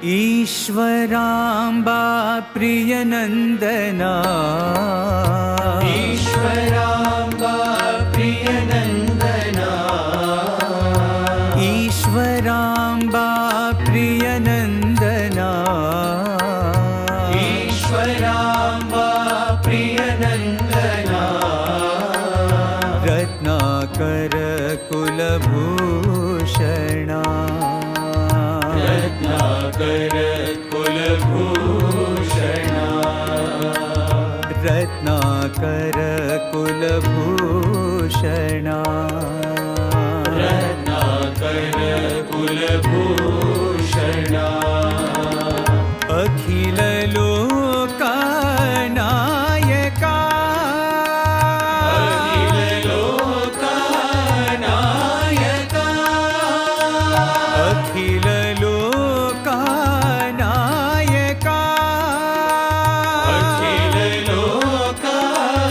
ईश्वराम्बा प्रियनन्दना ईश्वराम्बा प्रियनन्दना ईश्वराम्बा प्रियनन्दना ईश्वराम्बा प्रियनन्दना रत्नाकर कुलभूषणा रत्नाकर कुलभूषणा रत्नाकर कुलभूषणा रत्नाकर कुलभूषणा अखिल लोकनायका अखिल लोकनायका अखिल लोकनायका अखिल लोकनायका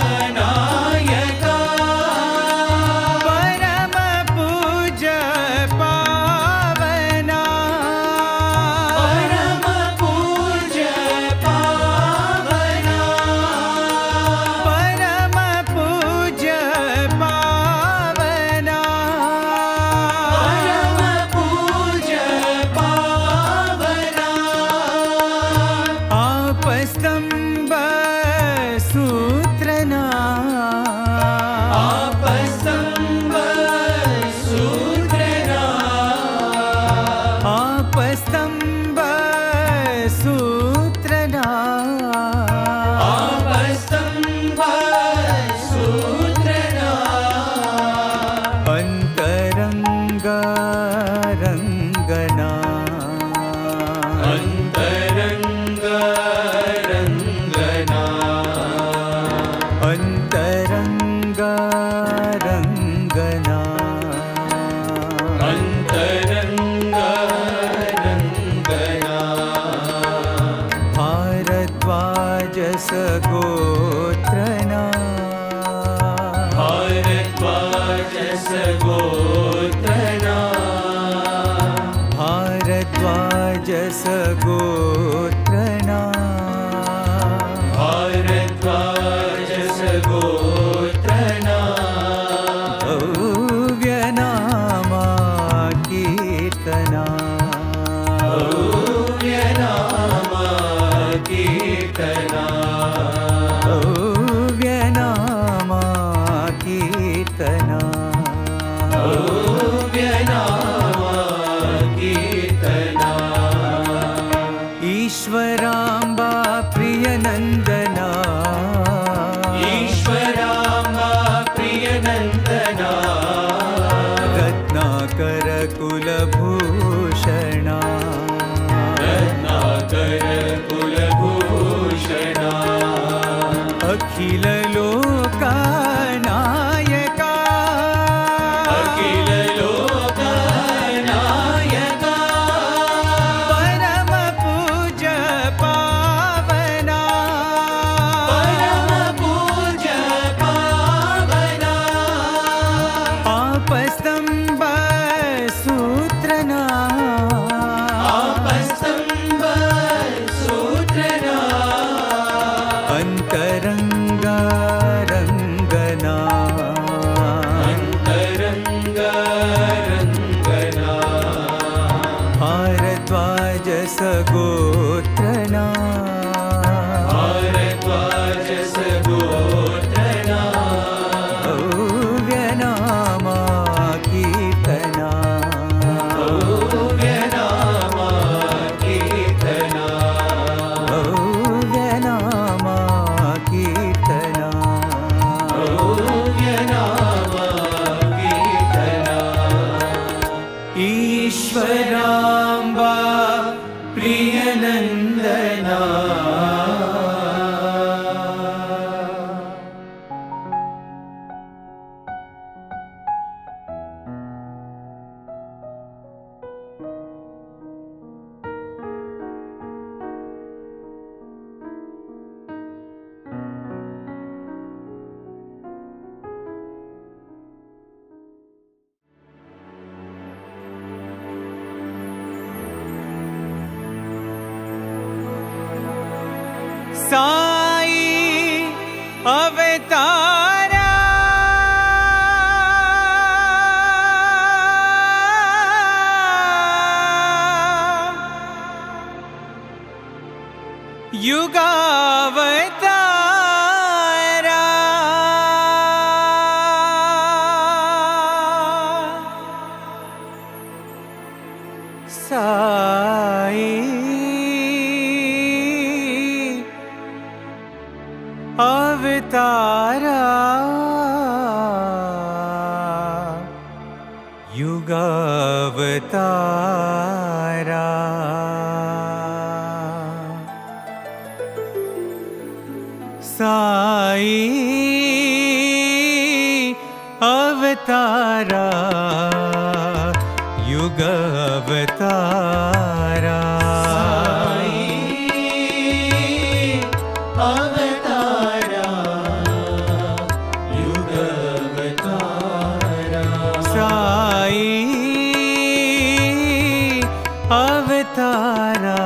परम पूज्य पावना परम पूज्य पावना परम पूज्य पावना परम पूज्य पावना आपस्तंभ सूत्रना आपस्तंभ सूत्रना आपस्तंभ सूत्रना आपस्तंभ सूत्रना अंतरंगा रंगना अंतरंग रंगना अंतरंगा रंगना अंतरंग रंगना भारद्वाज सगोत्रना भारद्वाज सगोत्रना भारद्वाज सगोत्रना भारद्वाज सगोत्रना भव्य नामा कीर्तना भव्य नामा कीर्तना भव्य नामा कीर्तना भव्य नामा कीर्तना ईश्वराम्बा प्रियनन्दना ईश्वराम्बा प्रियनन्दना रत्नाकर कुलभूषणा रत्नाकर कुलभूषणा अखिल लोकनायका अखिल लोकनायका परम पूज्य पावना परम पूज्य पावना आपस्तंभ सूत्रना आपस्तंभ सूत्रना अंतरंगा रंगना साई अवतारा युगावतारा साई अवतारा युगावतारा साई अवतारा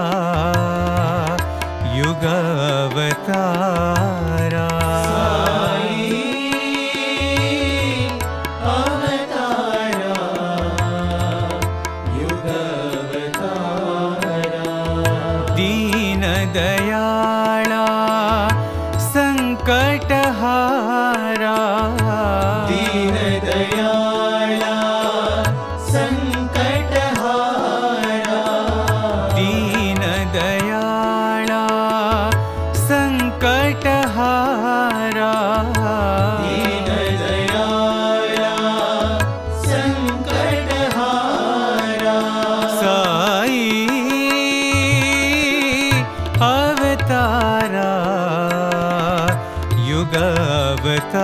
युगावतारा अवतारा युगावतारा दीन दयाला संकटहारा दीन दयाला संकटहारा दीन दयाला संकटहारा दीन दयाला संकटहारा साई अवतारा युगावतारा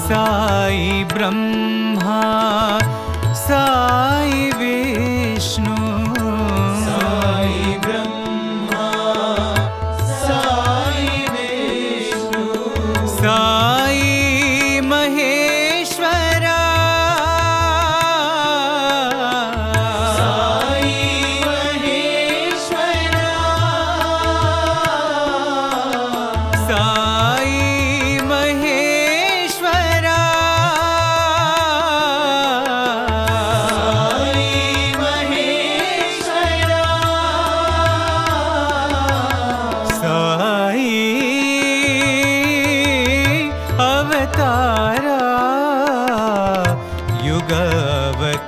साई ब्रह्मा साई विष्णु साई ब्रह्मा साई विष्णु साई महेश्वरा साई महेश्वरा साई महेश्वरा साई अवतारा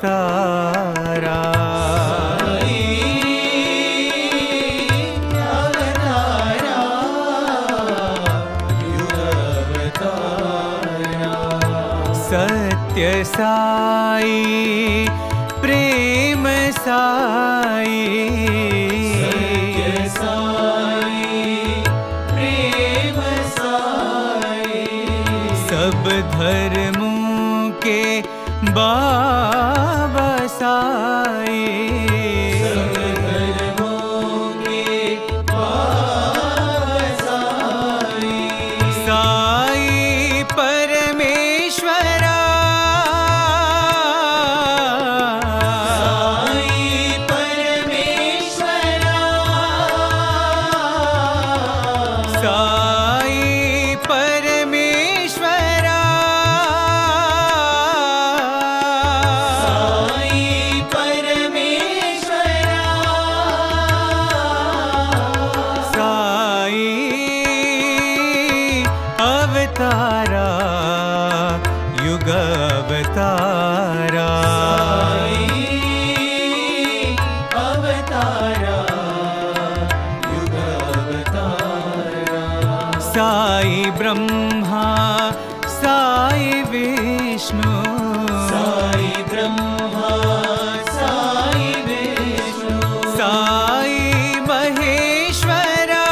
युगावतारा सत्य साई प्रेम साई सब धर्मों के बाबा साई साई परमेश्वरा साई परमेश्वरा साई अवतारा युगावतारा साई ब्रह्मा साई विष्णु साई ब्रह्मा साई विष्णु साई महेश्वरा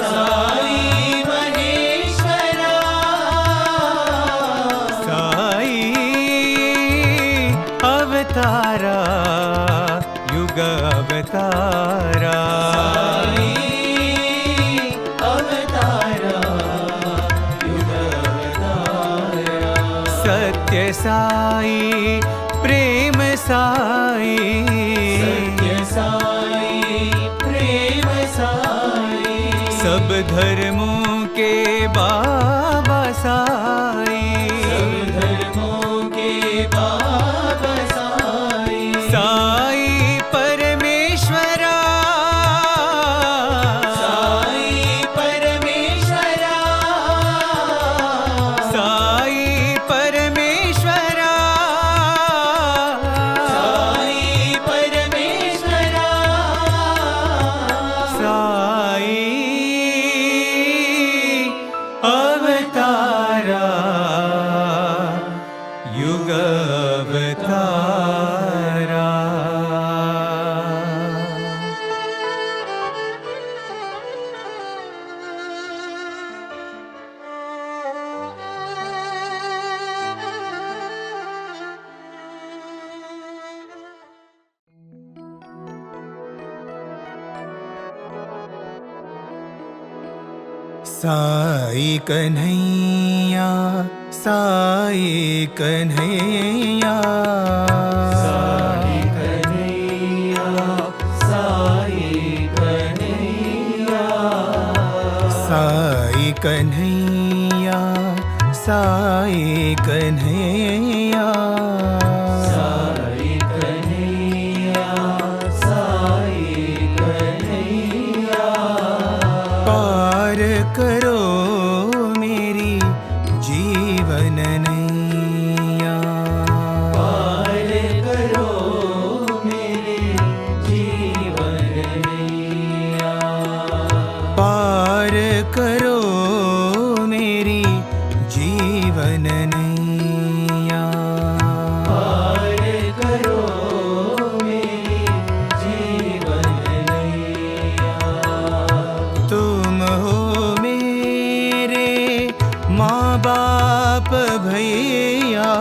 साई महेश्वरा साई अवतारा युगावतारा सत्य साई प्रेम साई, सत्य साई प्रेम साई, सब धर्मों के बाबा साई, सब धर्मों के बाबा साई, साई परमेश्वरा, साई परमेश्वरा, साई परमेश्वरा, साई परमेश्वरा, साई अवतारा, युग अवतारा। साई कन्हैया, साई कन्हैया, साई कन्हैया, साई कन्हैया, साई कन्हैया, साई कन्हैया, साई कन्हैया, साई कन्हैया, पार करो मेरी जीवन नैया, पार करो मेरे जीवन नैया, पार करो मेरी जीवन नैया, पार करो मेरे जीवन नैया, तुम हो मेरे माँ बाप भैया,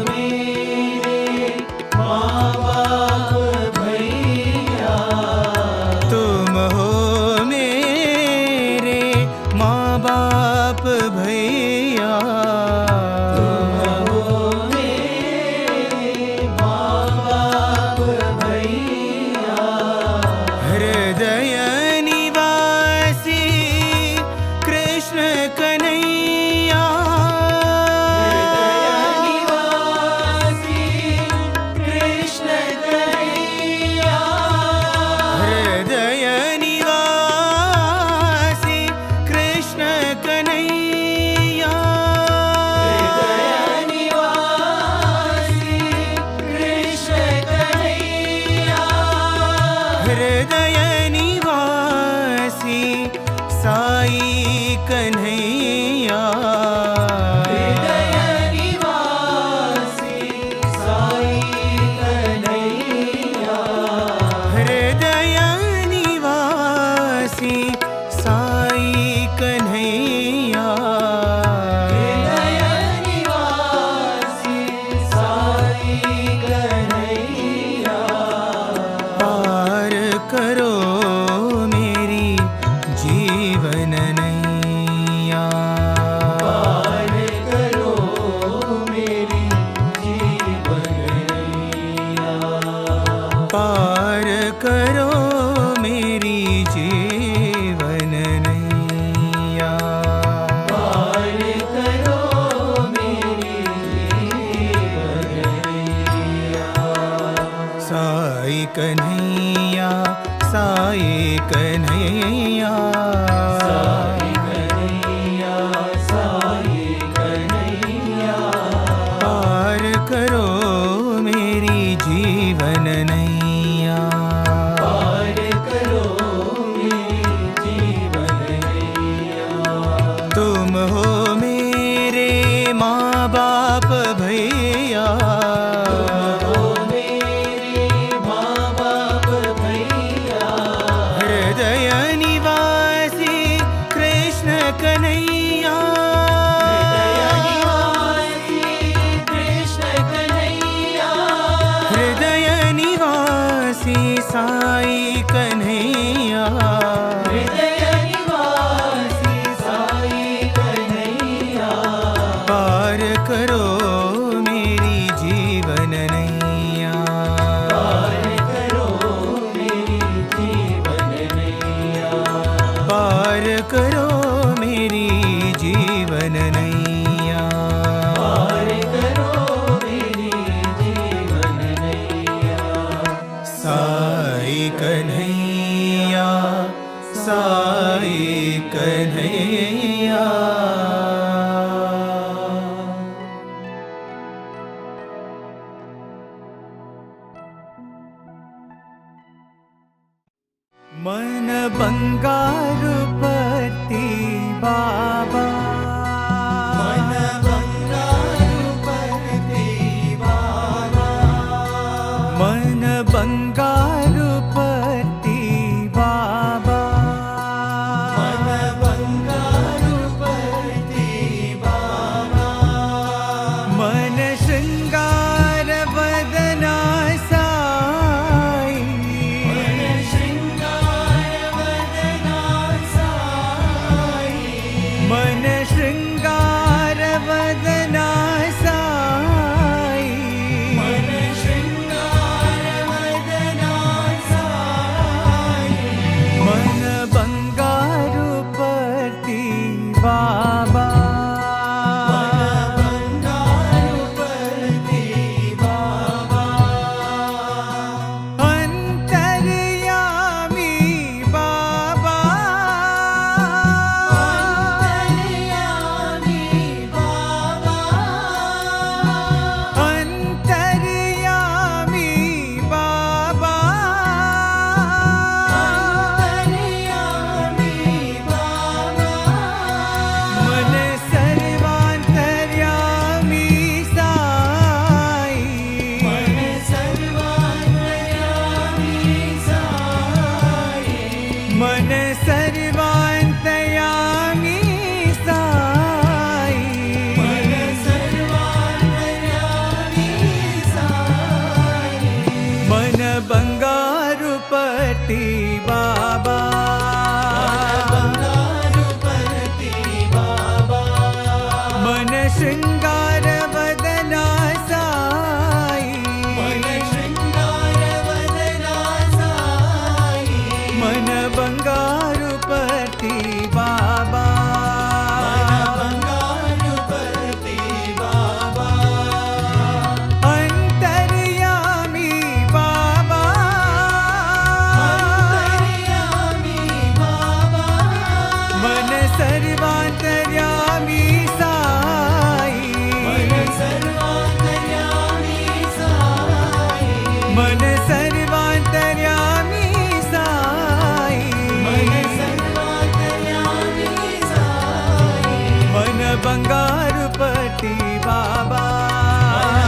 मेरे माँ बाप भैया, तुम हो मेरे माँ बाप भैया, हृदय निवासी कृष्ण कन्हैया, हृदय निवासी कृष्ण कन्हैया, हृदय निवासी साई कन्हैया, हृदय निवासी साई कन्हैया, पार करो मेरी जीवन नैया, पार करो मेरी जीवन नैया, पार करो मेरी जीवन नैया, पार करो मेरी जीवन नैया, साई कन्हैया, साई कन्हैया, साई कन्हैया, साई कन्हैया, पार करो मेरी जीवन नैया, पार करो मेरी जीवन नैया, तुम हो मेरे माँ बाप भैया, मेरे माँ बाप करो मेरी जीवन नैया, पार करो मेरी जीवन नैया, पार करो मेरी जीवन नैया, पार करो मेरी जीवन नैया। साई कन्हैया, साई कन्हैया। मन बंगारु पति बाबा, मन बंगारु पति बाबा, मन बंगारु पति बाबा, मन बंगारु पति बाबा, मन श्रृंगार वदना साई, मन श्रृंगार वदना साई, मन श्रृंगार वदना साई, मन श्रृंगार वदना साई, मन बंगारु पति बाबा, मन बंगारु पति बाबा, अंतर्यामी बाबा, अंतर्यामी बाबा, अंतर्यामी बाबा, अंतर्यामी बाबा, मन सर्वांतर्यामी साई, मन सर्वांतर्यामी साई, मन सर्वांतर्यामी साई, मन सर्वांतर्यामी साई, मन बंगारु पति बाबा, बंगारु पति बाबा, मन श्रृंगार वदना साई, मन श्रृंगार वदना साई, मन बंगारु पति बाबा, बंगारु पति बाबा, अंतर्यामी बाबा, अंतर्यामी बाबा, मन सर्वांतर्यामी साई, मन सर्वांतर्यामी साई, मन सर्वांतर्यामी साई, मन सर्वांतर्यामी साई, मन बंगारु पति बाबा,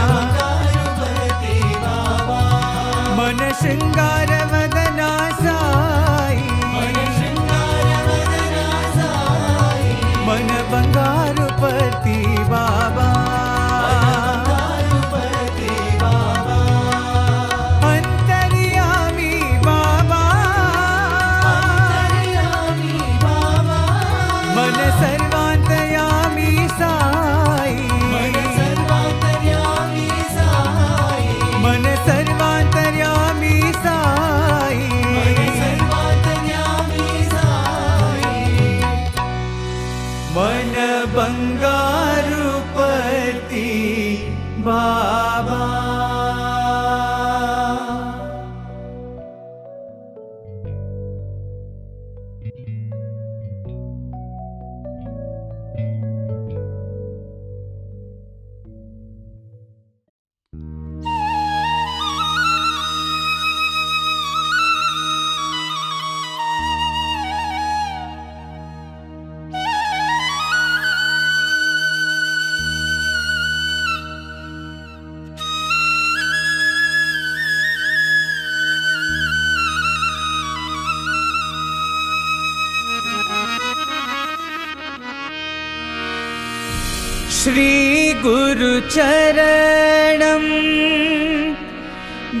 बंगारु पति बाबा, मन श्रृंगार वदना साई, मन श्रृंगार वदना साई, मन बंगारु पति बाबा, बंगारु पति बाबा, अंतर्यामी बाबा, अंतर्यामी बाबा, मन सर्वांतर्यामी साई, मन सर्वांतर्यामी साई, मन सर्वांतर्यामी साई, मन सर्वांतर्यामी साई, मन बंगारु पति बाबा। श्री गुरु चरणं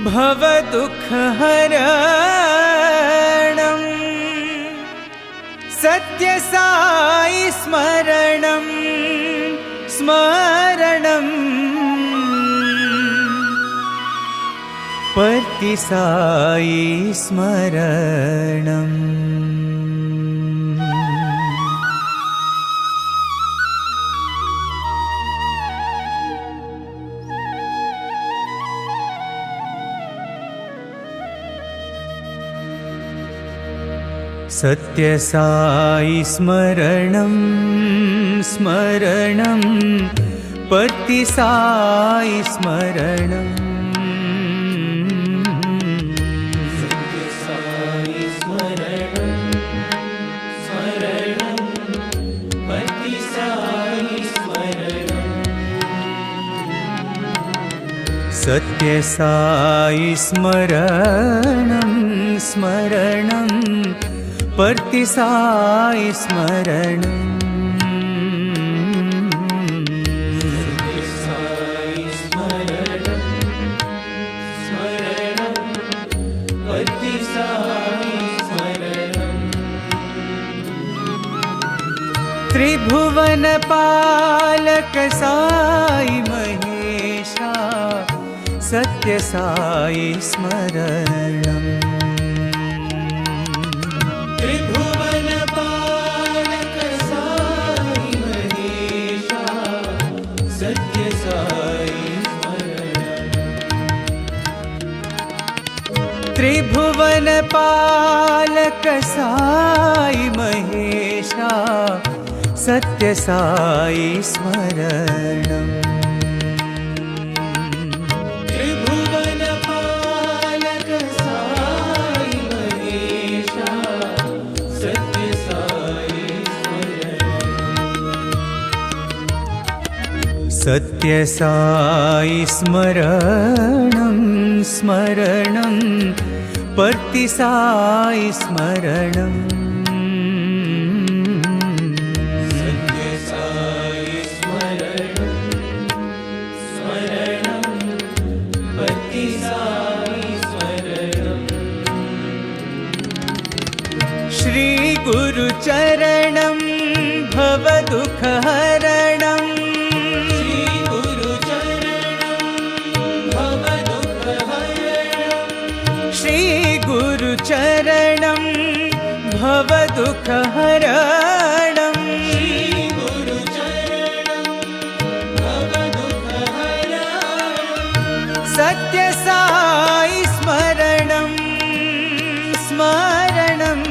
भव दुख हरणं सत्य साई स्मरणं स्मरणं पर्ति साई स्मरणम् सत्य साई स्मरणं स्मरणं पर्ति साई स्मरणम् सत्य साई स्मरणं स्मरणं पर्ति साई स्मरणम् त्रिभुवन पालक साई महेशा सत्य साई स्मरणम् त्रिभुवन पालक साई महेशा सत्य साई स्मरणम् त्रिभुवन पालक साई महेशा सत्य साई स्मरणम् त्रिभुवन पालक साई महेशा सत्य साई स्मरणम् सत्य साई स्मरणं स्मरणं पर्ति साई स्मरणम् श्री गुरु चरणं भव दुख हरणं श्री गुरु चरणं भव दुख हरणं श्री गुरु चरणं भव दुख हरणं श्री गुरु चरणं भव दुख हरणं सत्य साई स्मरणं स्मरणं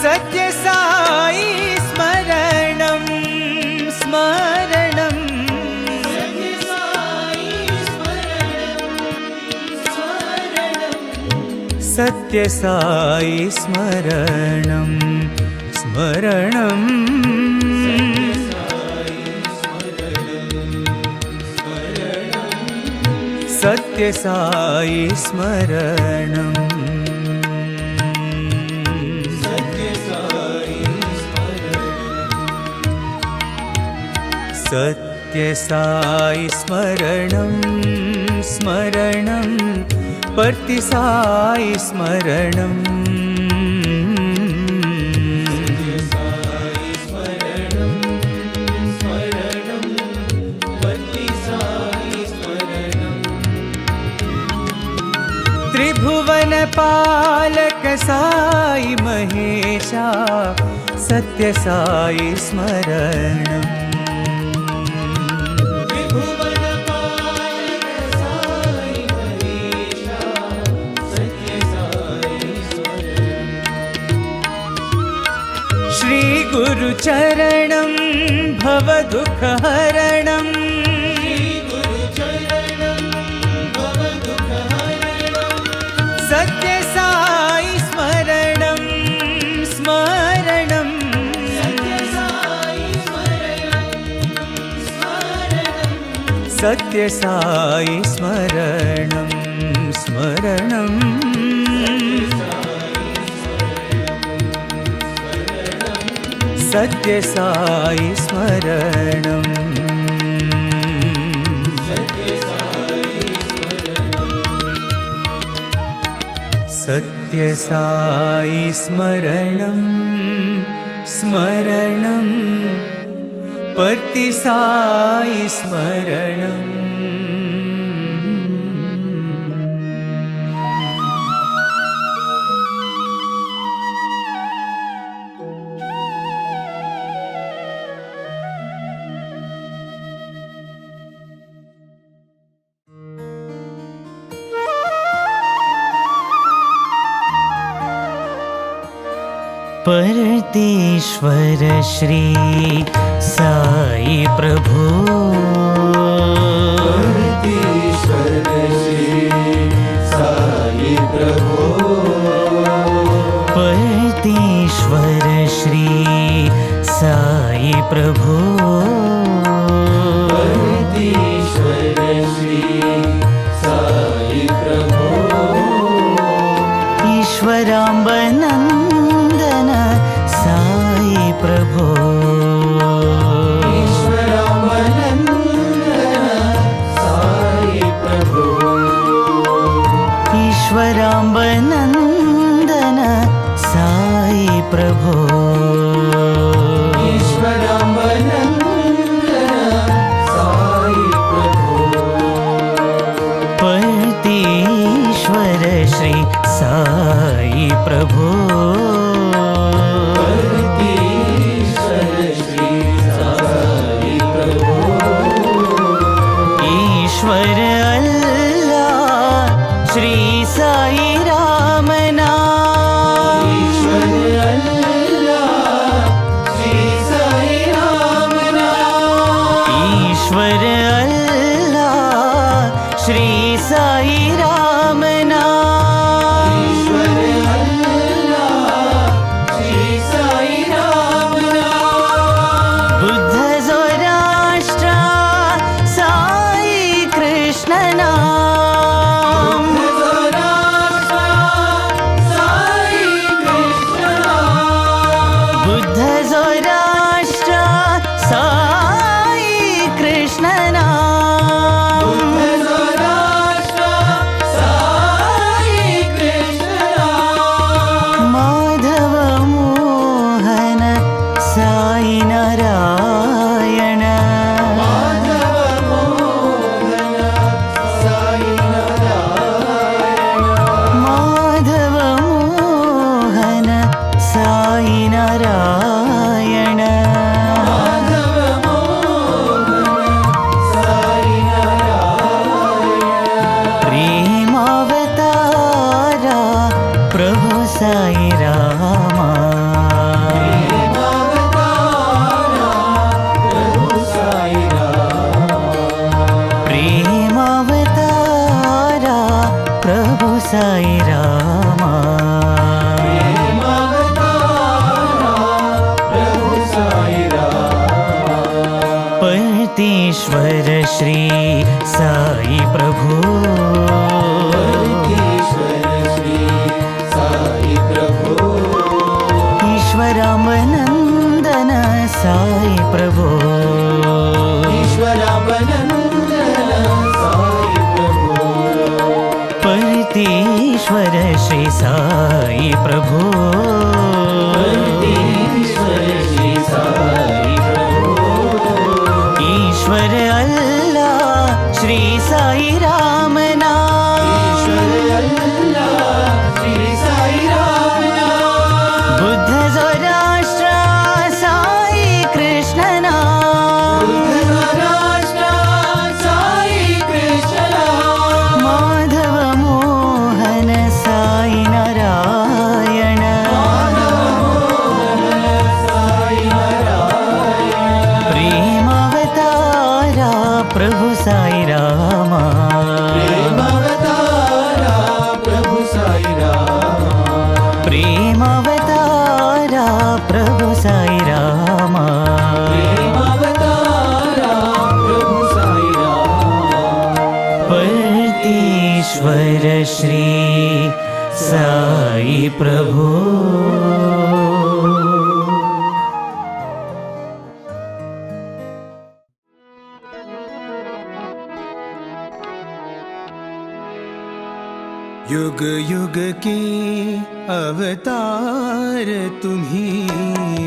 सत्य साई स्मरणं स्मरणं सत्य साई स्मरणं स्मरणं सत्य साई स्मरणम् सत्य साई स्मरणं स्मरणं पर्ति साई स्मरणम् त्रिभुवन पालक साई महेशा सत्य साई स्मरणम् श्री गुरु चरणं भव दुख हरणं सत्य साई स्मरणं स्मरणं सत्य साई स्मरणं स्मरणं सत्य साई स्मरणं सत्य साई स्मरणं स्मरणं पर्तिसाई स्मरणम् परतेश्वर श्री साई प्रभु परतेश्वर श्री साई प्रभु परतेश्वर श्री साई प्रभु परतेश्वर श्री साई प्रभु ईश्वराम्बनन्दन साई प्रभु ईश्वराम्बनन्दन साई प्रभु ईश्वराम्बनन्दन साई प्रभु परतेश्वर श्री साई प्रभु परतेश्वर श्री साई प्रभु ईश्वर अल्लाह श्री साई राम नाम ईश्वर अल्लाह श्री साई राम नाम ईश्वर अल्लाह श्री साई राम नाम ईश्वर अल्लाह श्री साई राम नाम बुद्ध ज़ोराष्ट्र साई कृष्ण नाम साई कृष्ण नाम बुद्ध ज़ोराष्ट्र साई कृष्ण नाम साई कृष्ण नाम माधव मोहन साई नारायण माधव मोहन साई नारायण माधव मोहन साई नारायण माधव मोहन साई नारायण प्रेमावतारा प्रभु साई रामा प्रभु साई प्रेमावतारा प्रभु साई रामा प्रभु साई परतेश्वर श्री साई प्रभु परतेश्वर श्री साई प्रभु ईश्वराम्बनन्दन साई प्रभु ईश्वराम्बनन्दन साई प्रभु परतेश्वर श्री साई प्रभु परतेश्वर श्री साई प्रभु ईश्वर अल्लाह श्री साई राम नाम ईश्वर अल्लाह श्री साई राम नाम बुद्ध ज़ोराष्ट्र साई कृष्ण नाम राष्ट्र साई कृष्ण नाम माधव मोहन साई नारायण साई नारायण प्रेमावतारा प्रभु साई रामा प्रेमावतारा प्रभु साई राम प्रेमावतारा प्रभु साई रामा प्रेमावतारा प्रभु साई राम परतेश्वर श्री साई प्रभु युग युग के अवतार तुम्ही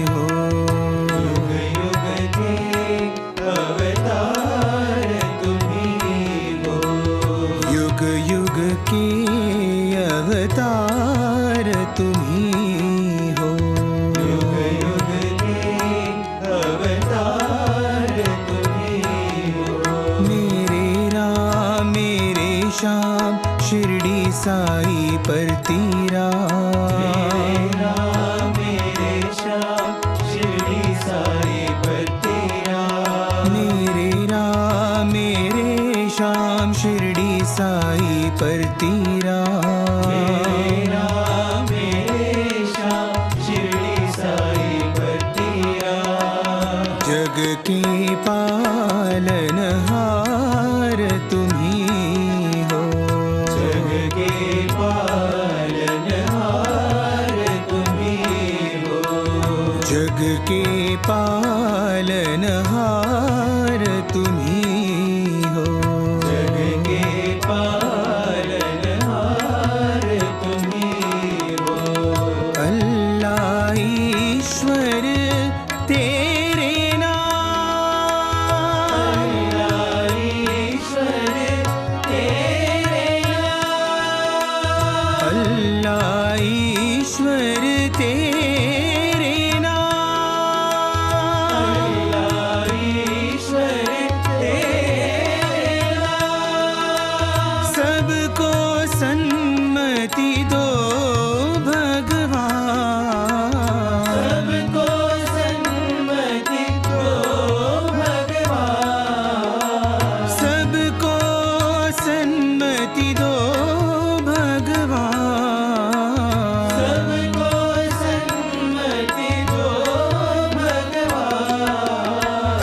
हो परतीरा शिरडी साई परतीरा जग के पालनहार तुम्ही हो जग के पालनहार तुम्ही हो जग के पालनहार तुम्ही हो जग के पालनहार तुम्ही हो अल्लाह ईश्वर तेरे नाम ईश्वर तेरे नाम अल्लाह ईश्वर तेरे नाम ईश्वर तेरे नाम सबको सन्मति दो भगवान सबको सन्मति दो भगवान सबको सन्मति दो भगवान सबको सन्मति दो भगवान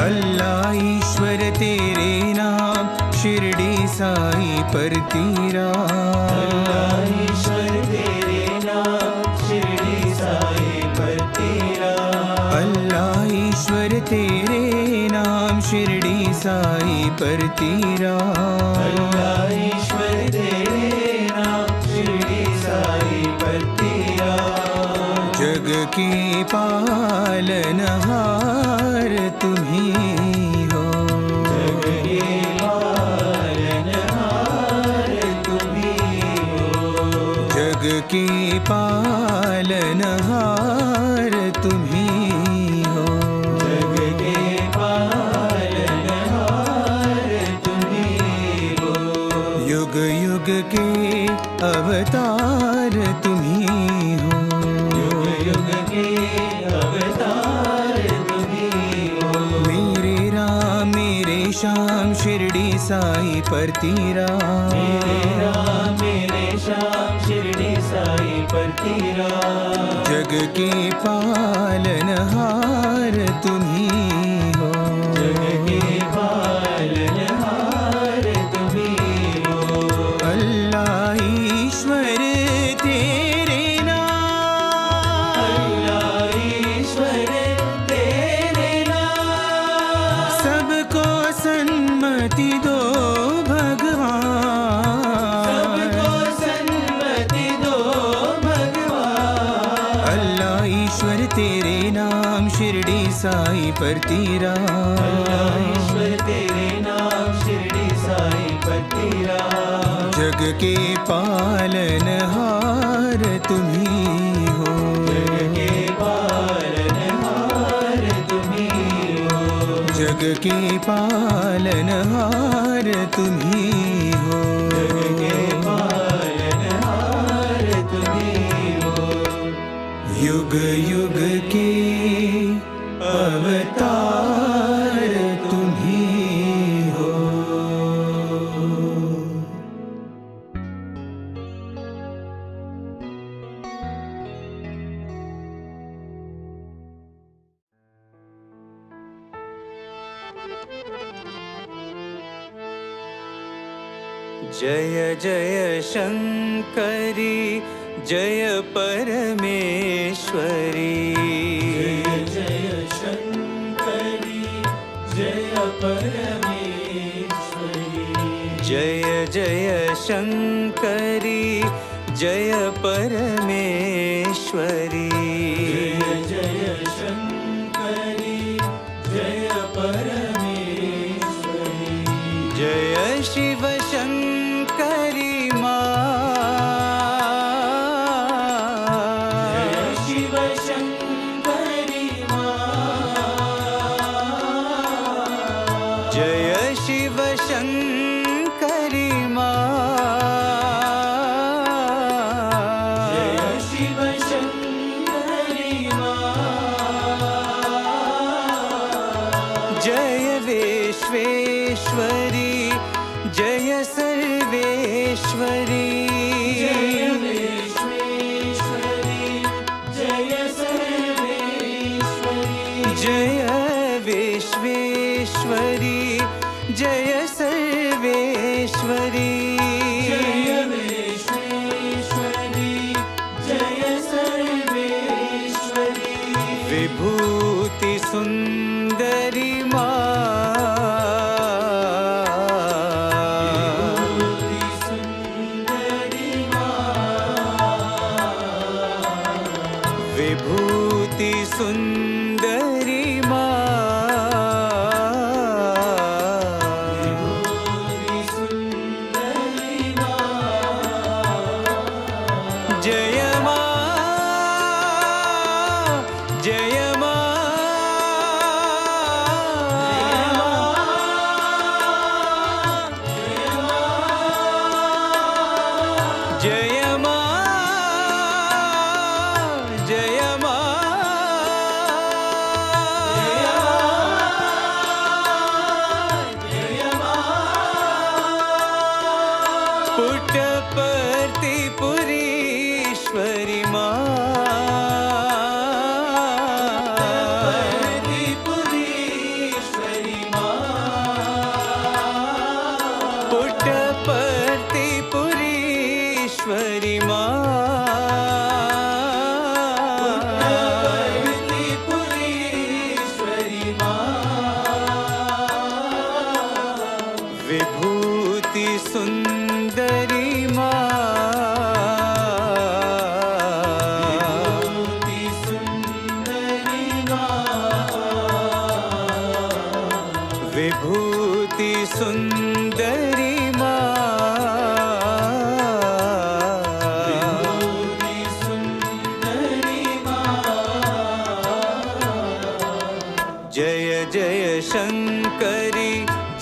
अल्लाह ईश्वर तेरे नाम शिरडी साई परतीरा ईश्वर तेरे नाम शिरडी साई परतीरा अल्लाह ईश्वर तेरे नाम शिरडी साई परतीरा ईश्वर तेरे नाम शिरडी साई परतीरा जग के पालनहार तुम्ही हो जग के पालनहार तुम्ही हो जग के पालनहार तुम्ही हो जग के पालनहार तुम्ही हो युग युग के अवतार तुम्ही हो युग युग के अवतार तुम्ही हो मेरे राम मेरे श्याम शिरडी साई परतीरा मेरे राम मेरे श्याम शिरडी साई परतीरा जग के पालनहार तुम्ही हो जग के पालनहार तुम्ही हो अल्लाह ईश्वर तेरे नाम ईश्वर तेरे नाम सबको सन्मति दो भगवान सबको सन्मति दो भगवान अल्लाह ईश्वर तेरे नाम शिरडी साई परतीरा ईश्वर तेरे नाम शिरडी साई परतीरा जग के पालनहार तुम्ही हो जग के पालनहार तुम्ही हो जग के पालनहार तुम्ही हो जग के पालनहार तुम्ही हो युग युग के अवतार तुम्ही हो जय जय शंकरी जय परमेश्वरी जय शंकरी जय परमेश्वरी जय जय शंकरी जय परमेश्वरी जय शंकरी जय परमेश्वरी जय शिव शंकरी जय शिव शंकरी जय शिव शंकरी जय शिव शंकरी जय विश्वेश्वरी जय सर्वेश्वरी जय विश्वेश्वरी जय सर्वेश्वरी जय विश्वेश्वरी जय सर्वेश्वरी विभूति सुंदरी माँ विभूति सुंदरी माँ विभूति सुंदरी माँ जय माँ जय माँ जय माँ जय माँ पुट्टपर्तिपुरीश्वरी माँ पुरीश्वरी माँ पुट्टपर्तिपुरीश्वरी माँ पुरीश्वरी माँ विभूति सुंदरी माँ विभूति सुंदरी माँ विभूति सुंदरी माँ विभूति सुंदरी माँ जय जय शंकरी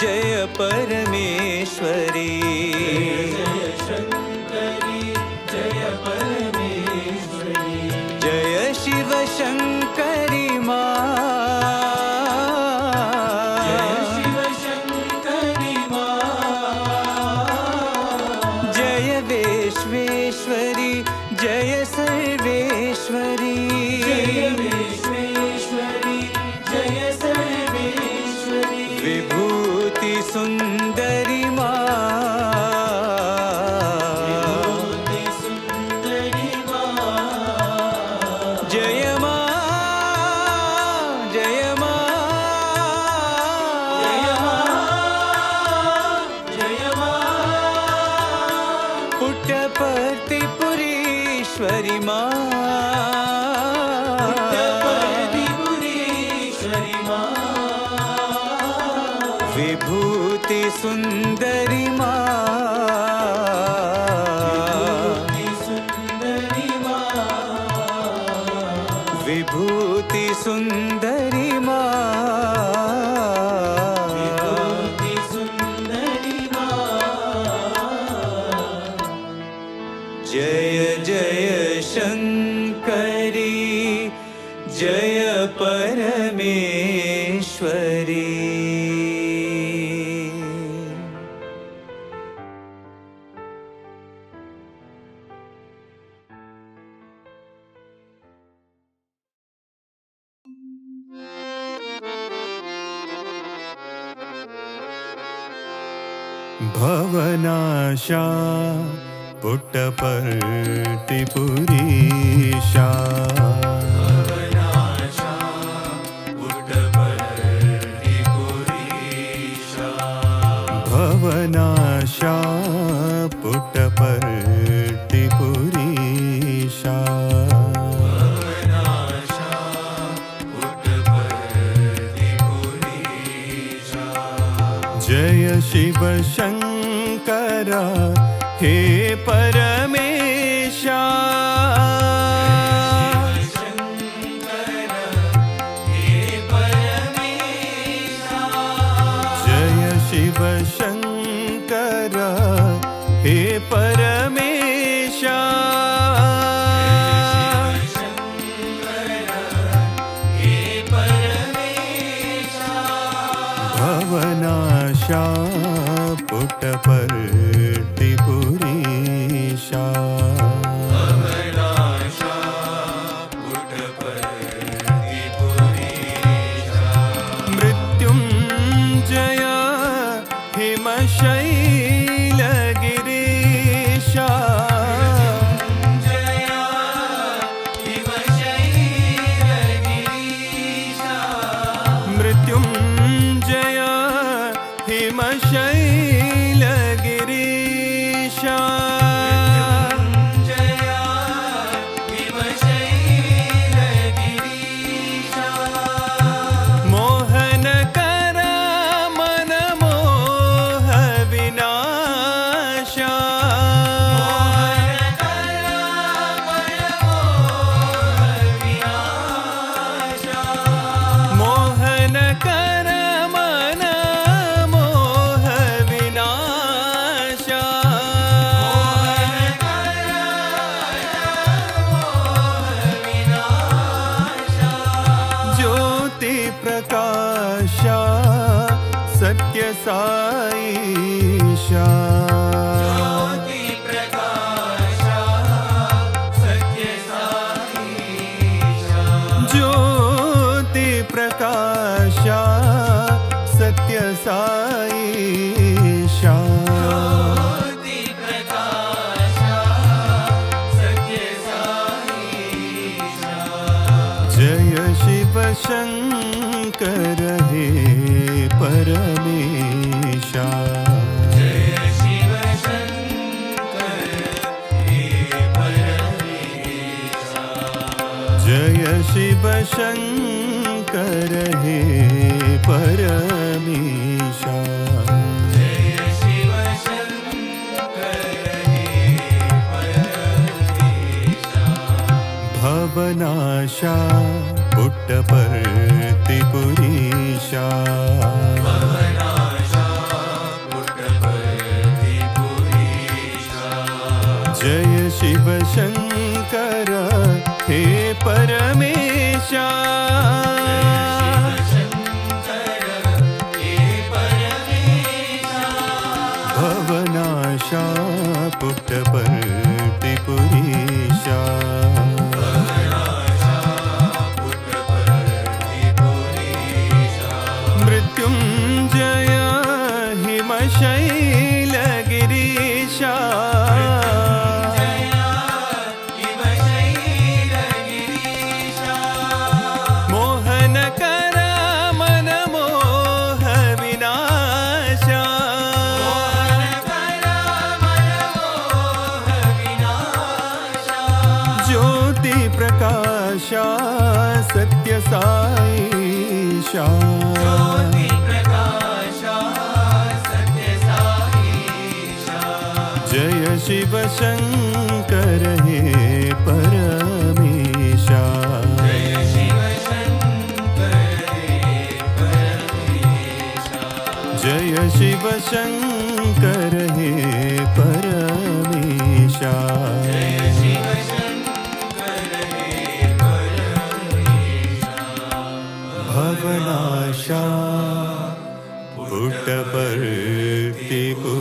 जय परमेश्वरी जय शंकरी जय परमेश्वरी जय शिव शंकरी माँ जय शिव शंकरी माँ जय विश्वेश्वरी जय सर्वेश्वरी जय विश्वेश्वरी जय सर्वेश्वरी विभूति सुंदरी माँ विभूति सुंदरी माँ जय माँ जय माँ जय माँ जय माँ पुट्टपर्तिपुरीश्वरी माँ पुरीश्वरी माँ विभूति सुंदरी माँ विभूति सुंदरी माँ विभूति सुंदरी माँ विभूति सुंदरी माँ जय जय शंकरी जय परमेश्वरी भवनाशा पुट्टपर्तिपुरीशा भवनाशा पुट्टपर्तिपुरीशा भवनाशा पुट्टपर्तिपुरीशा भवनाशा पुट्टपर्तिपुरीशा जय शिव शंकर हे परमेशा शंकर हे परमेशा जय शिव शंकर हे परमेशा हे परमेशा भवनाशा पुट्टपर्तिपुरीशा भवनाशा पुट्टपर्तिपुरीशा मृत्युञ्जय हिमशैलगिरीशा मोहनकर मनमोह विनाशा मोहनकर मनमोह विनाशा ज्योति प्रकाशा सत्य साईशा ज्योति प्रकाशा सत्य साईशा जय शिव शंकर हे परमेशा जय शिव शंकर हे परमेशा भवनाशा पुट्टपर्तिपुरीशा जय शिव शंकर हे परमेशा भवनाशा पुट्टपर्तिपुरीशा मृत्युञ्जय हिमशैलगिरीशा मोहनकर मनमोह विनाशा ज्योति प्रकाशा सत्य साईशा जय शिव शंकर हे परमेशा जय शिव शंकर हे परमेशा भवनाशा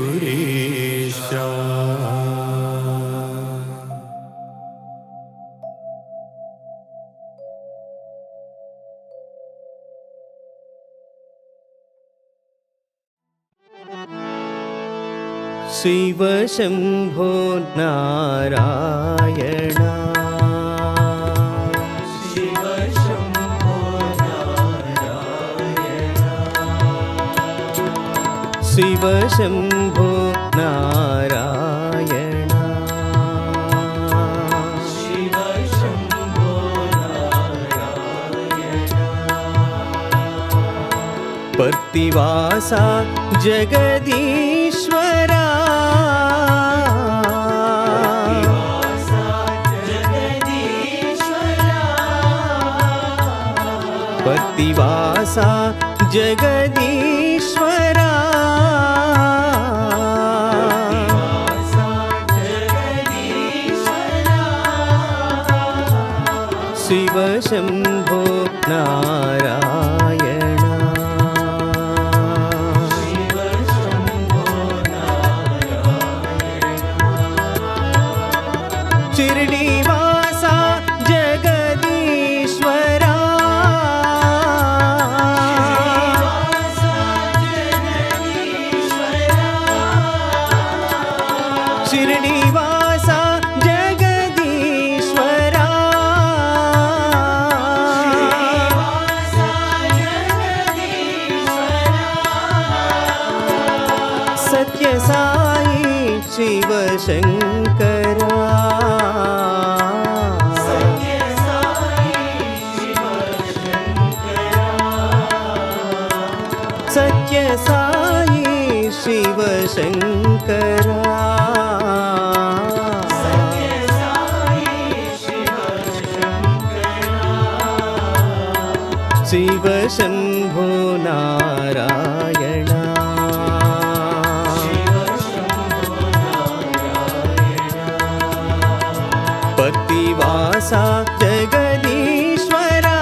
पुट्टपर्तिपुरीशा शिव शंभो नारायण शिव शंभो नारायण शिव शंभो नारायण शिव शंभो नारायण प्रतिवासा जगदीश्वरा प्रतिवासा जगदीश्वरा शिव शंभो नारायण शिरडीवासा जगदीश्वरा शिरडीवासा जगदीश्वरा शंकरा सत्य साई शिव शंकरा शिव शंभो नारायण पतिवासा जगदीश्वरा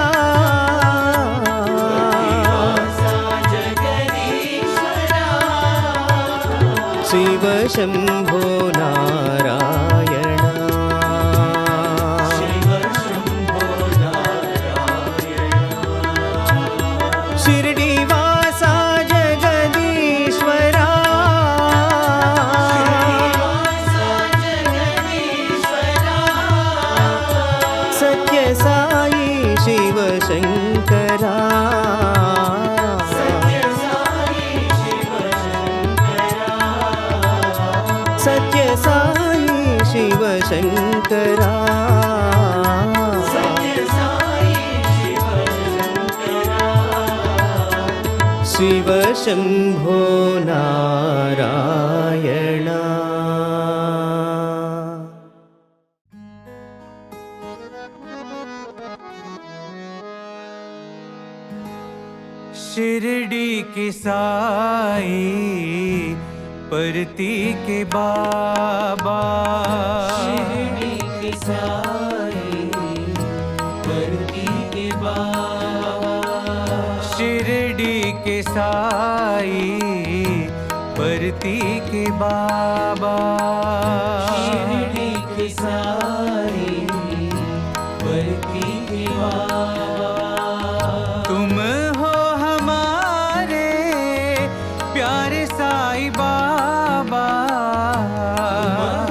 शिव शंभो नारायण शिरडीवासा जगदीश्वरा सत्य साई शिव शंकरा सत्य साई शिव शंकरा शिव शंभो नारायण शिरडी के साई परती के बाबा शिरडी के साई परती के बाबा शिरडी के साई परती के बाबा शिरडी के साई परती के बाबा तुम हो हमारे प्यारे साई बाबा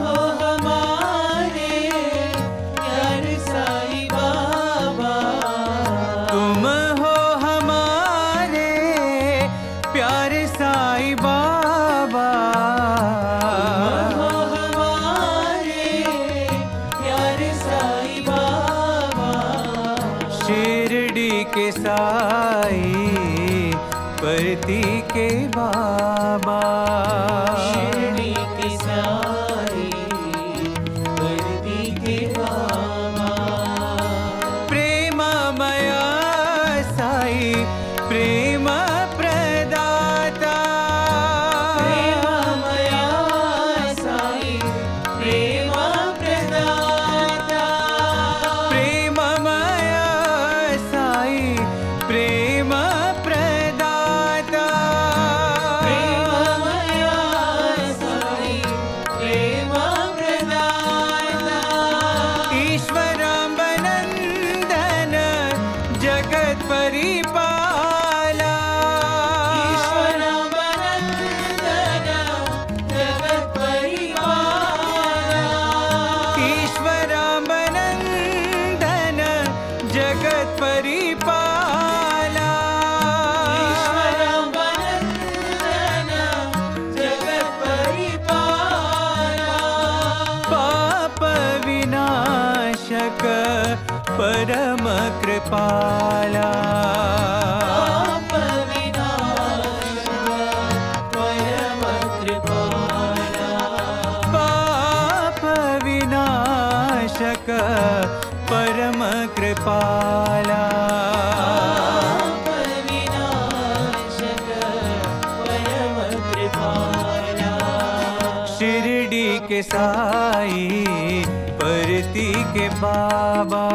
हो हमारे प्यारे साई बाबा तुम हो हमारे प्यारे साई बाबा हो हमारे प्यारे साई बाबा शिरडी के साई परती के बाबा शिरडी के साई परती के बाबा प्रेममया साई प्रेम प्रदाता प्रेममया साई प्रेम प्रदाता प्रेममया साई प्रेम प्रदाता प्रेममया साई प्रेम प्रदाता ईश्वराम्बनन्दन जगत् परिपाला ईश्वराम्बनन्दन जगत् परिपाला ईश्वराम्बनन्दन जगत् परिपाला ईश्वराम्बनन्दन जगत् परिपाला पाप विनाशक परम कृपाला पाप विनाशक परम कृपाला पाप विनाशक परम कृपाला पाप विनाशक परम कृपाला शिरडी के साई परती के बाबा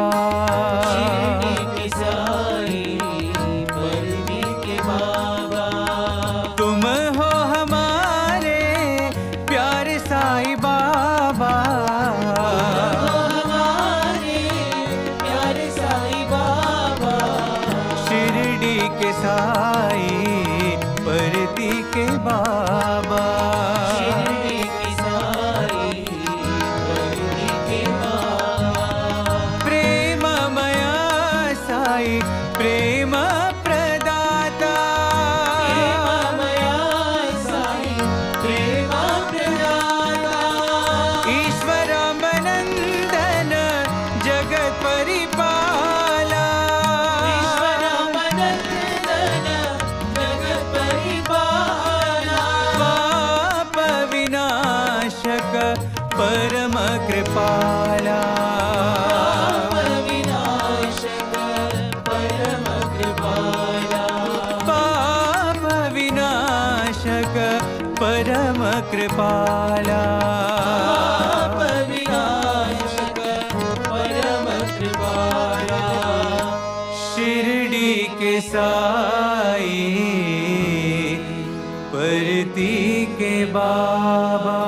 शिरडी के साई परती के बाबा तुम हो हमारे प्यारे साई बाबा हो हमारे प्यारे साई बाबा शिरडी के साई परती के बाबा शिरडी के साई परती के बाबा प्रेममया साई प्रेम प्रदाता प्रेममया साई प्रेम प्रदाता जगन्नंदन जगत परिपाला पाप विनाशक परम कृपाला विनाशक परम कृपाला पाप विनाशक परम कृपाला विनाशक परम कृपाला शिरडी के साई परती के बाबा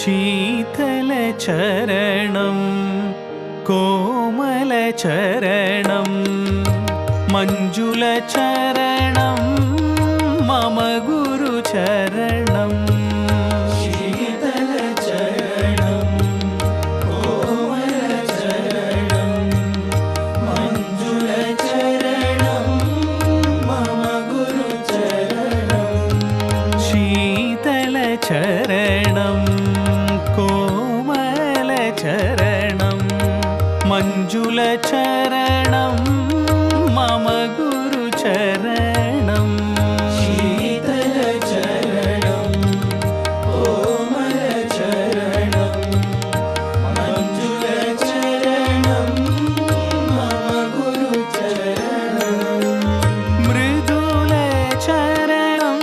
शीतल चरणं कोमल चरणं मंजुल चरणं मम गुरु चरणं शीतल चरणं कोमल चरणं मंजुल चरणं मम गुरु चरणं शीतल चरणं कोमल चरणं मंजुल चरणं मम गुरु चरणं शीतल चरणं कोमल चरणं मंजुल चरणं मम गुरु चरणं मृदुल चरणं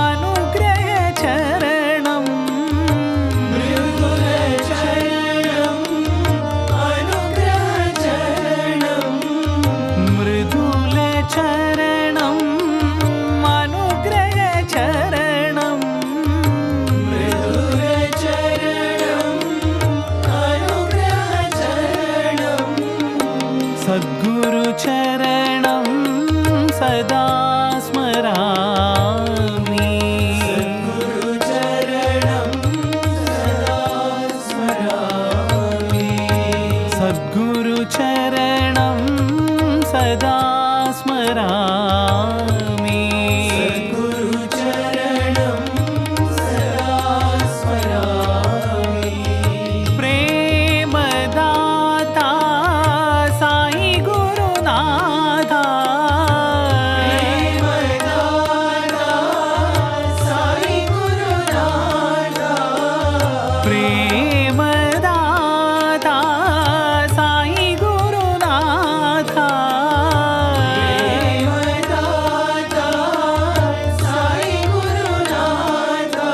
अनुग्रह चरणं मृदुल चरणं अनुग्रह चरणं मृदुल चरणं अनुग्रह चरणं मृदुल चरणं अनुग्रह चरणं सद्गुरु चरणं सदा स्मरामि गुरु चरणं सदा स्मरामि सद्गुरु चरणं सदा स्मरामि गुरु चरणं सदा स्मरामि प्रेमदाता साई गुरुनाथा प्रेमदाता साई गुरुनाथा प्रेमदाता साई गुरुनाथा प्रेमदाता साई गुरुनाथा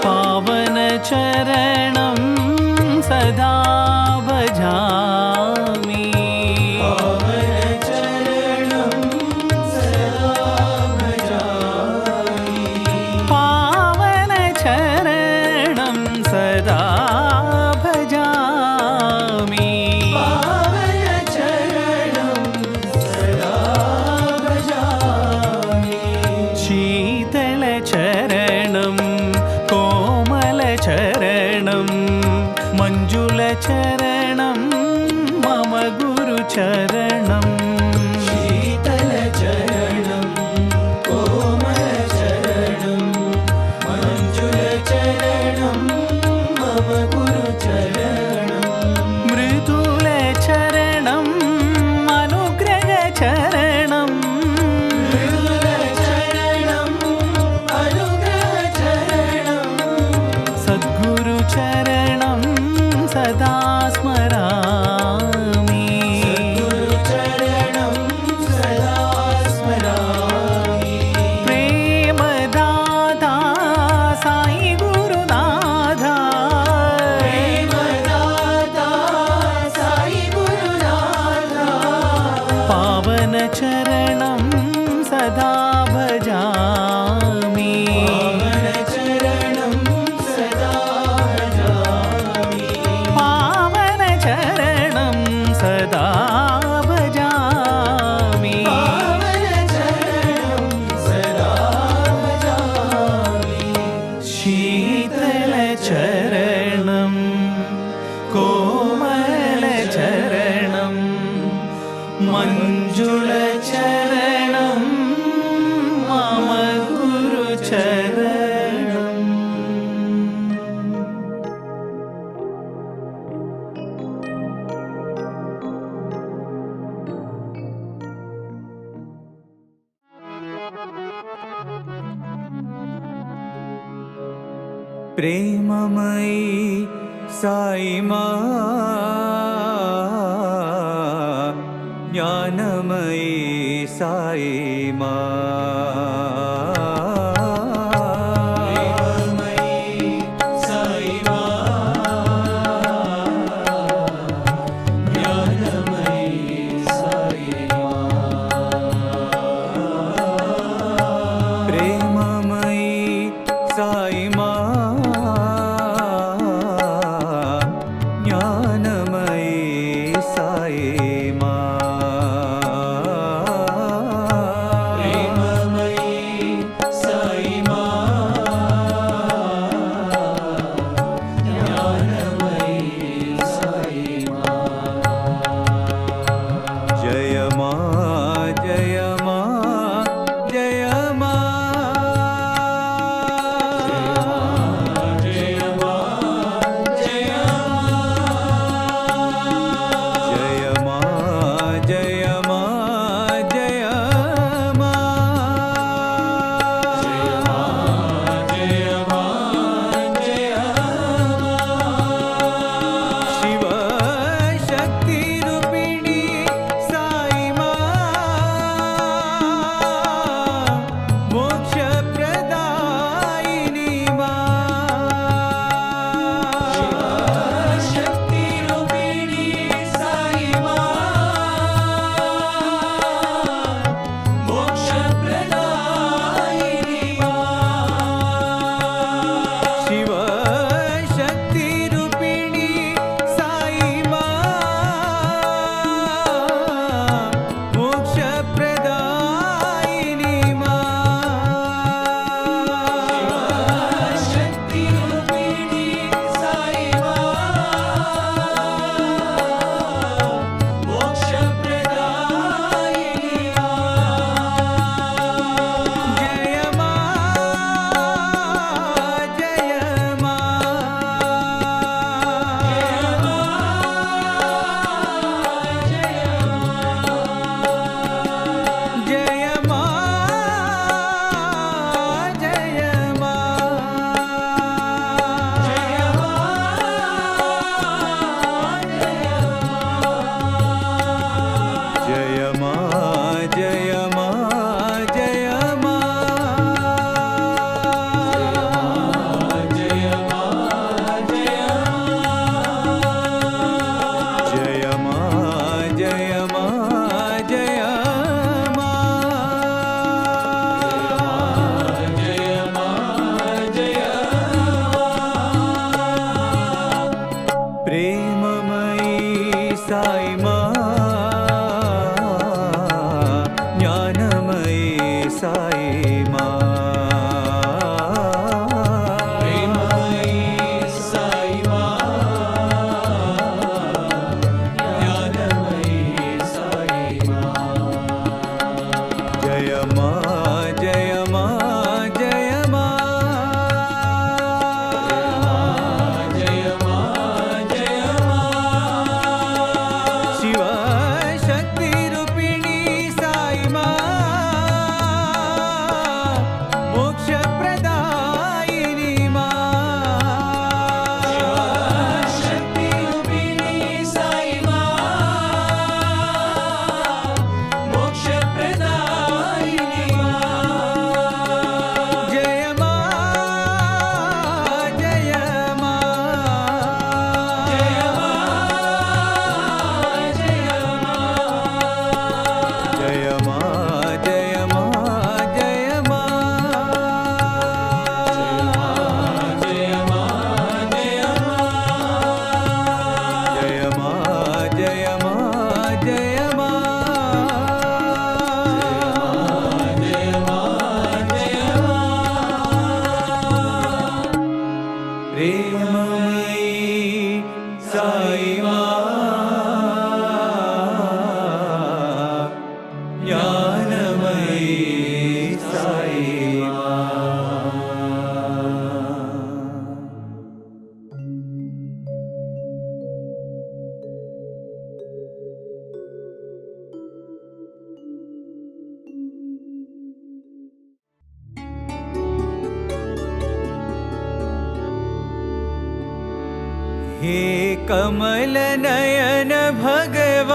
पावन चरणं सदा भजामि पावन चरणं सदा भजामि पावन चरणं सदा भजामि पावन चरणं सदा भजामि शीतल चरणं कोमल चरणं मंजुल चरणं मम गुरु चरणं शीतल चरणं कोमल चरणं मंजुल चरणं मम गुरु चरणं मृदुल चरणं अनुग्रह चरणं मृदुल चरणं अनुग्रह चरणं सद्गुरु चरणं सदा स्मरामि गुरु चरणं सदा स्मरामि प्रेमदाता साई गुरुनाथा प्रेमदाता साई गुरुनाथा पावन चरणं सदा भजामि पावन चरणं सदा भजामि पावन चरणं सदा भजामि पावन चरणं सदा भजामि शीतल चरणं कोमल चरणं मंजुल चरणं ప్రేమమయీ సాయి మా జ్ఞానమయీ సాయి మా हे कमल नयन भगवान,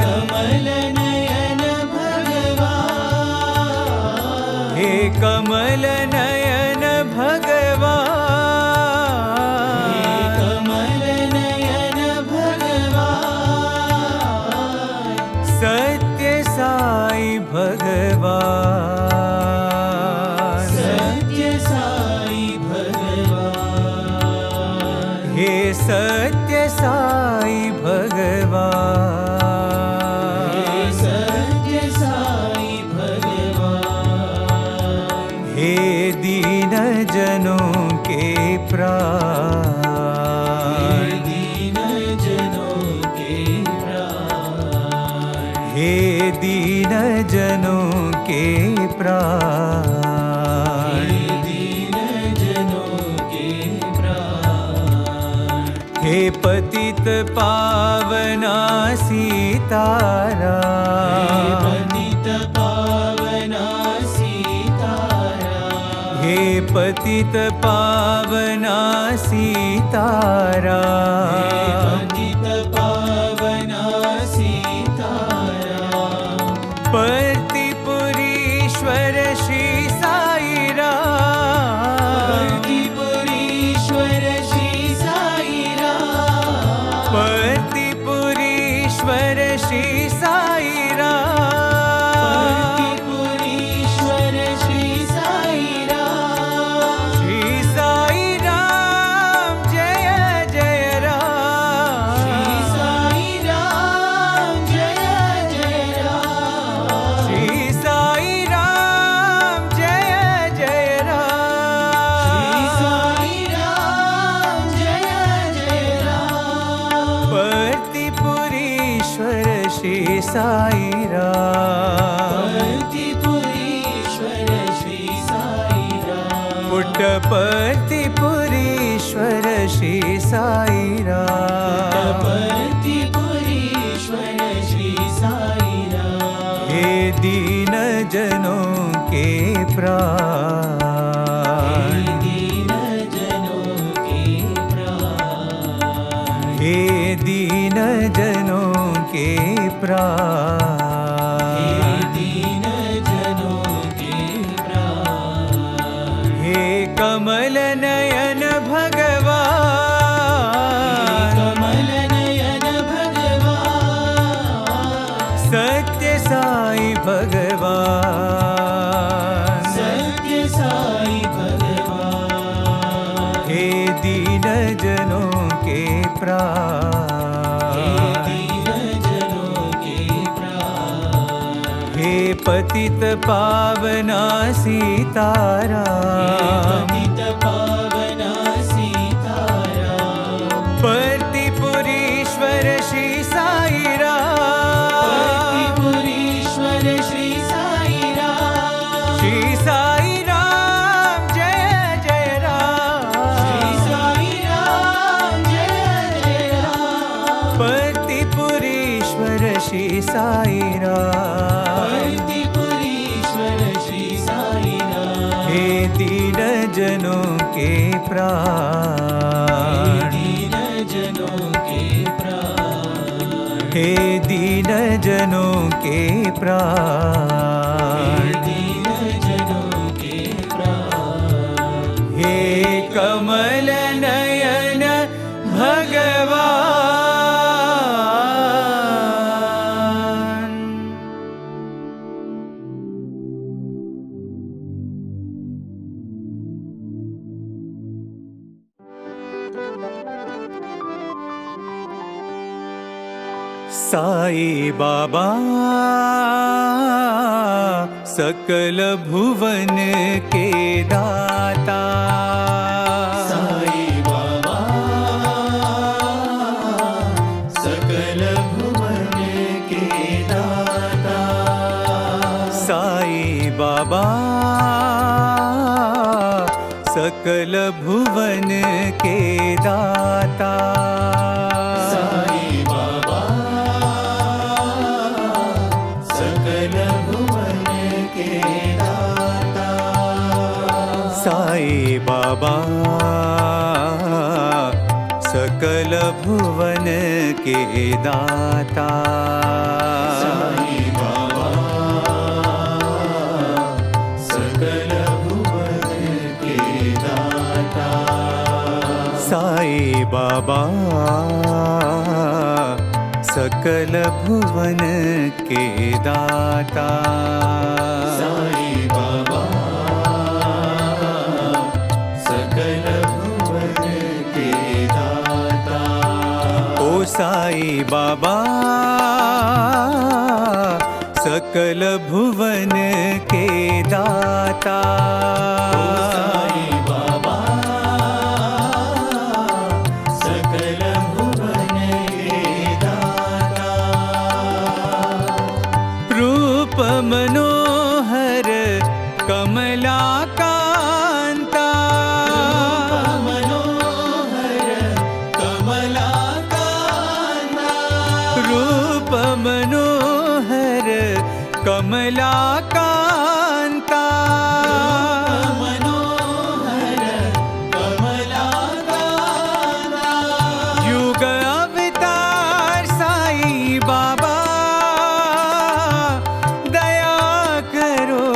कमल नयन भगवान, हे कमल नयन भगवान, कमल नयन भगवान, सत्य साई भगवान, सत्य साई भगवान, हे सत्य साई भगवान, हे सत्य साई भगवान, हे दीन जनों के प्राण, दीन जनों के प्राण, हे दीन जनों के प्राण, दीन जनों के प्राण, हे पतित पावना सीताराम, पतित पावना सीताराम, हे पतित पावना सीताराम, पतित पावना सीताराम, पर्तिपुरीश्वर श्री साई राम, पर्तिपुरीश्वर श्री साई राम, पर्तिपुरीश्वर श्री साई राम, पर्तिपुरीश्वर श्री साई राम, श्री साई राम जय जय राम, श्री साई राम जय जय राम, श्री साई राम जय जय श्री राम, साई राम जय जय राम, पर्तिपुरीश्वर श्री साई राम, पर्तिपुरीश्वर श्री साई राम, पुट्टपर्तिपुरीश्वर श्री साई राम, पर्तिपुरीश्वर श्री साई राम, हे दीन जनों के प्राण, दीन जनों के प्राण, हे दीन जनों के प्राण, दीन जनों के प्राण, हे कमल नयन भगवान, कमल नयन भगवान, सत्य साई भगवान, सत्य साई भगवान, हे दीन जनों के प्राण, दीन जनों के प्राण, हे पतित पावना सीताराम, पतित पावना सीताराम, पर्तिपुरीश्वर श्री साई राम, पर्तिपुरीश्वर श्री साई राम, श्री साई राम जय जय राम, श्री साई राम जय जय राम, पर्तिपुरीश्वर श्री साई राम, पर्तिपुरीश्वर श्री साई राम, हे दीन जनों के प्राण, दीन जनों के प्राण, हे दीन जनों के प्राण, दीन जनों के प्राण, हे कमल नयन भगवान, साई बाबा सकल भुवन के दाता, साई बाबा सकल भुवन के दाता, साई बाबा सकल भुवन के दाता, साई बाबा सकल भुवन के दाता, साई बाबा भुवन के दाता साई बाबा सकल भुवन के दाता साई बाबा सकल भुवन के दाता साई बाबा सकल भुवन के दाता ओ साई बाबा सकल भुवन के दाता साई बाबा सकल भुवन के दाता रूप मनोहर कमलाकांता मनोहर कमलाकांता रूप मनोहर कमलाकांता मनोहर कमलाकांता युग अवतार साई बाबा दया करो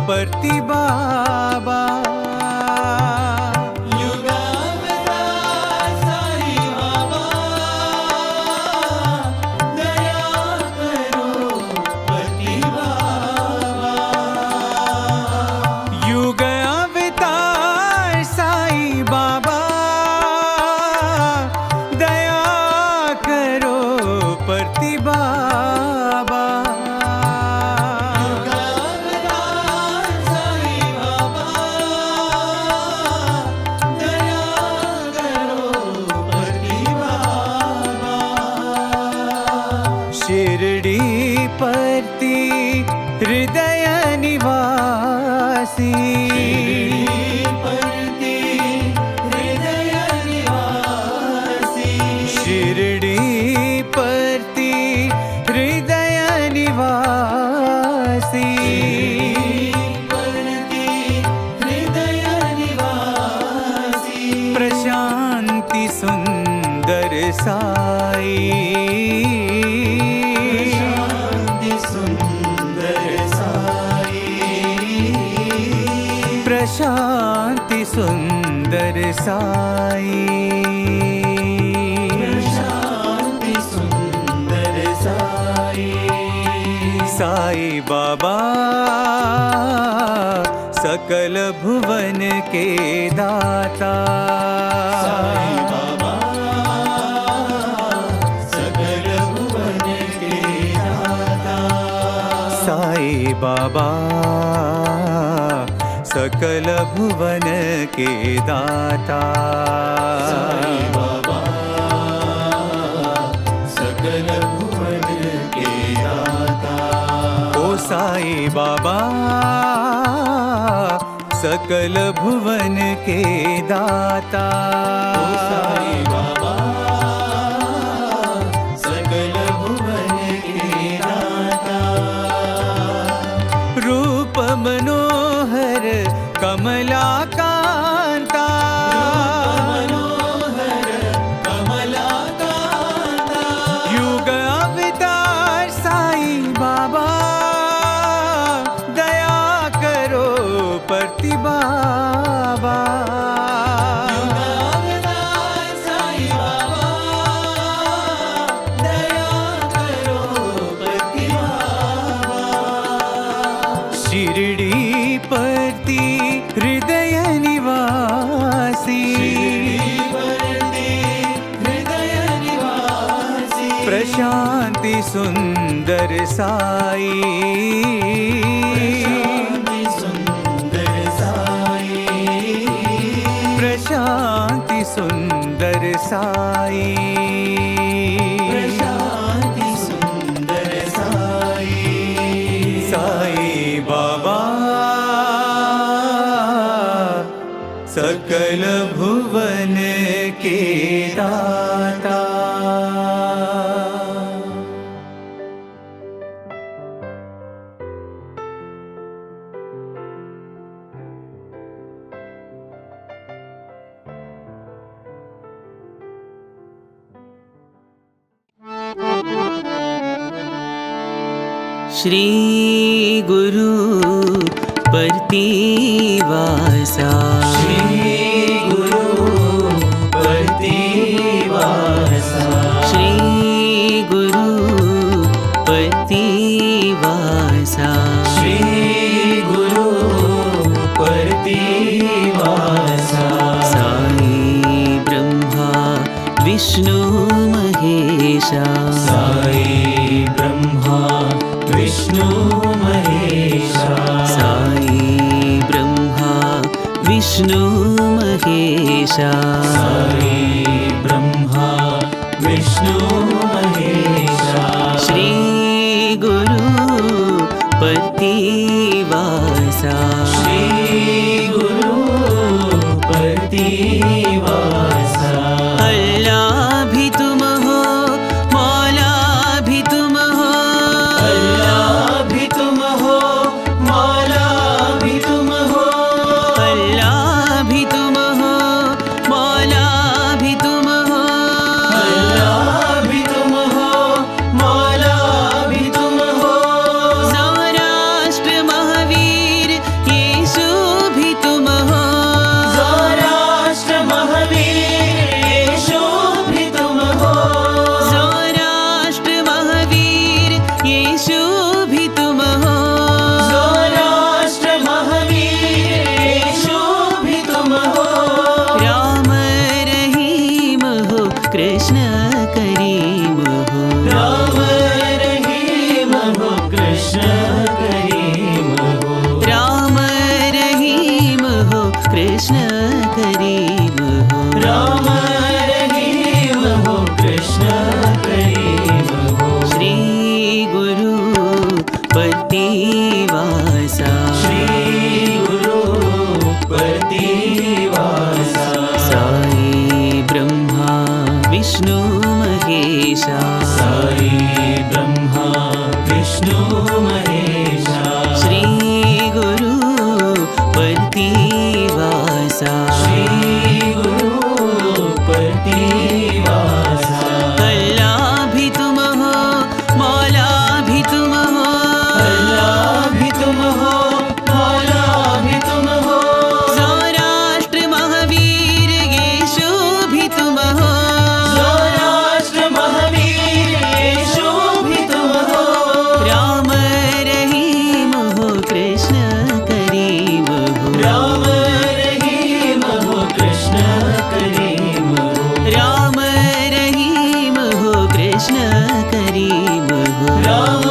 परति बाबा युगावतार साई बाबा दया करो पति बाबा युग अवतार साई बाबा दया करो परति बाबा युगावतार साई बाबा दया करो पति बाबा शिरडी परति हृदय निवासी परति हृदय निवासी शिरडी परति हृदय निवासी परति हृदय निवासी प्रशांति सुंदर साई शांति सुंदर साई प्रशांति सुंदर साई शांति सुंदर साई साई बाबा सकल भुवन के दाता साई बाबा सकल भुवन के दाता साई बाबा सकल भुवन के दाता साई बाबा सकल भुवन के दाता ओ साई बाबा सकल भुवन के दाता साई बाबा सकल भुवन के दाता रूप मनोहर कमलाकांता मनोहर कमलाकांता युग अवतार साई बाबा दया करो परति बाबा युगावतार साई बाबा दया करो पति बाबा शिरडी परति हृदय निवासी परति हृदय निवासी प्रशांति सुंदर साई शांति सुंदर साई प्रशांति सुंदर साई शांति सुंदर साई साई बाबा सकल भुवन के दाता श्री गुरु प्रतिवासा श्री गुरु प्रतिवासा श्री गुरु प्रतिवासा श्री गुरु प्रतिवासा साई ब्रह्मा विष्णु महेशा साई ब्रह्मा विष्णु महेशा साई ब्रह्मा विष्णु महेशा साई ब्रह्मा विष्णु महेशा श्री गुरु प्रतिवासा श्री गुरु प्रतिवासा अल्लाह भी तुम हो मौला भी तुम हो अल्लाह भी तुम हो मौला भी तुम हो अल्लाह भी तुम हो मौला भी तुम हो अल्लाह भी तुम हो मौला भी तुम हो सौराष्ट्र महावीर यीशु भी तुम हो सौराष्ट्र महावीर यीशु भी तुम हो सौराष्ट्र महावीर यीशु भी तुम हो सौराष्ट्र महावीर यीशु भी तुम हो राम रहीम हो कृष्ण करीम हो राम रहीम हो कृष्ण करीम हो राम रहीम हो कृष्ण करीम हो राम रहीम हो कृष्ण करीम हो श्री गुरु प्रतिवासा श्री गुरु प्रतिवासा साई ब्रह्मा विष्णु महेशा साई ब्रह्मा विष्णु महेशा श्री गुरु प्रतिवासा श्री गुरु प्रतिवासा अल्लाह भी तुम हो मौला भी तुम हो अल्लाह भी तुम हो मौला भी तुम हो सौराष्ट्र महावीर यीशु भी तुम हो सौराष्ट्र महावीर यीशु भी तुम हो राम रहीम हो कृष्ण करीम हो राम रहीम हो कृष्ण करीम हो राम रहीम हो कृष्ण करीम हो राम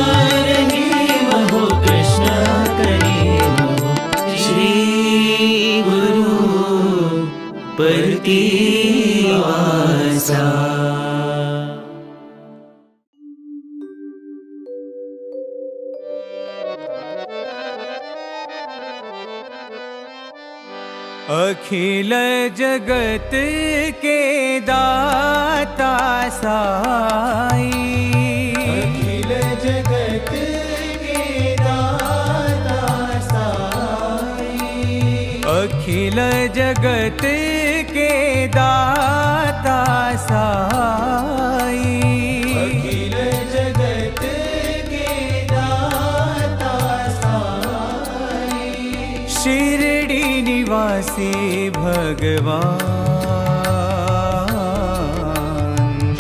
रहीम हो कृष्ण करीम हो श्री गुरु प्रतिवासा अखिल जगत के दाता साई अखिल जगत के दाता साई अखिल जगत के दाता साई अखिल जगत के दाता साई शिरडी निवासी भगवान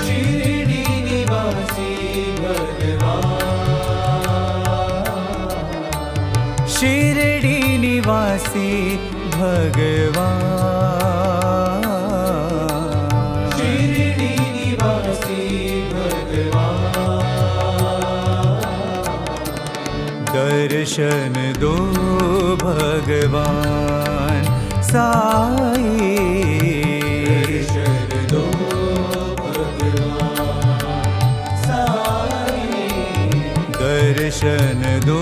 शिरडी निवासी भगवान शिरडी निवासी भगवान शिरडी निवासी भगवान दर्शन दो भगवान साई दर्शन दो भगवान साई दर्शन दो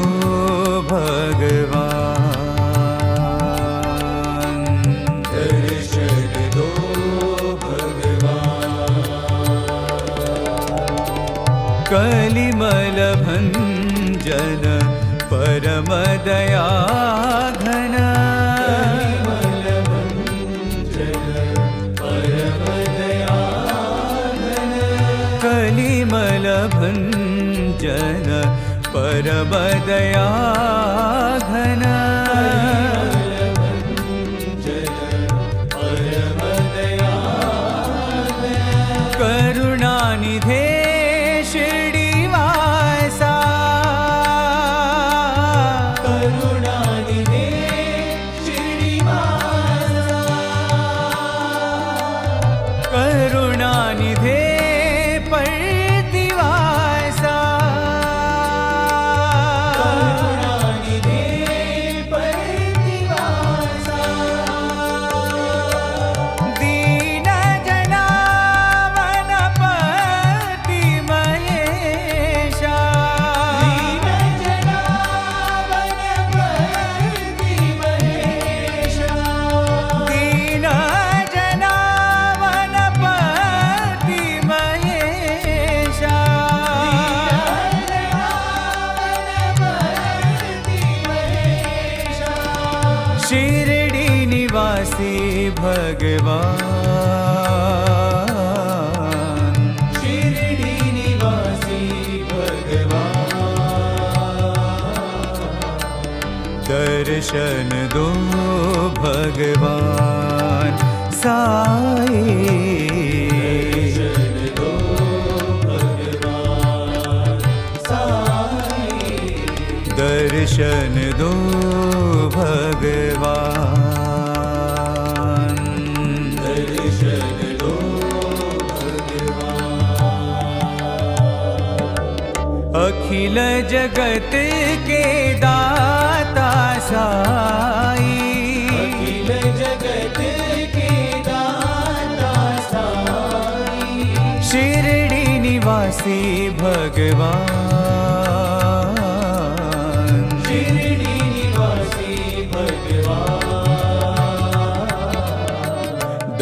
भगवान दर्शन दो भगवान कलिमल भंजन परम दया घन कलिमल भंजन परम दया घन करुणानिधे शिरडीवासा करुणानिधे शिरडीवासा करुणानिधे परतिवासा करुणानिधे परतिवासा दीन जनावनपति महेशा दीनजनावनपति महेशा दीन जनावनपति महेशा शिरडी निवासी भगवान शिरडी निवासी भगवान दर्शन दो भगवान साई दर्शन दो भगवान साई दर्शन दो भगवान दर्शन दो भगवान अखिल जगत के दाता साई अखिल जगत के दाता साई शिरडी निवासी भगवान शिरडी निवासी भगवान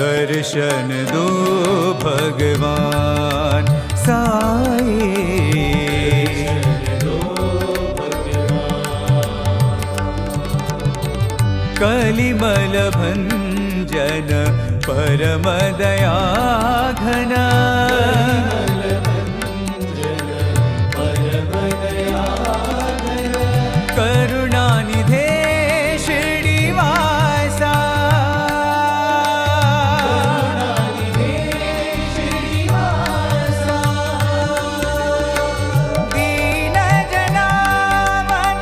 दर्शन दो भगवान साई कलिमल भंजन परम दया घन करुणानिधे शिरडीवासा दीन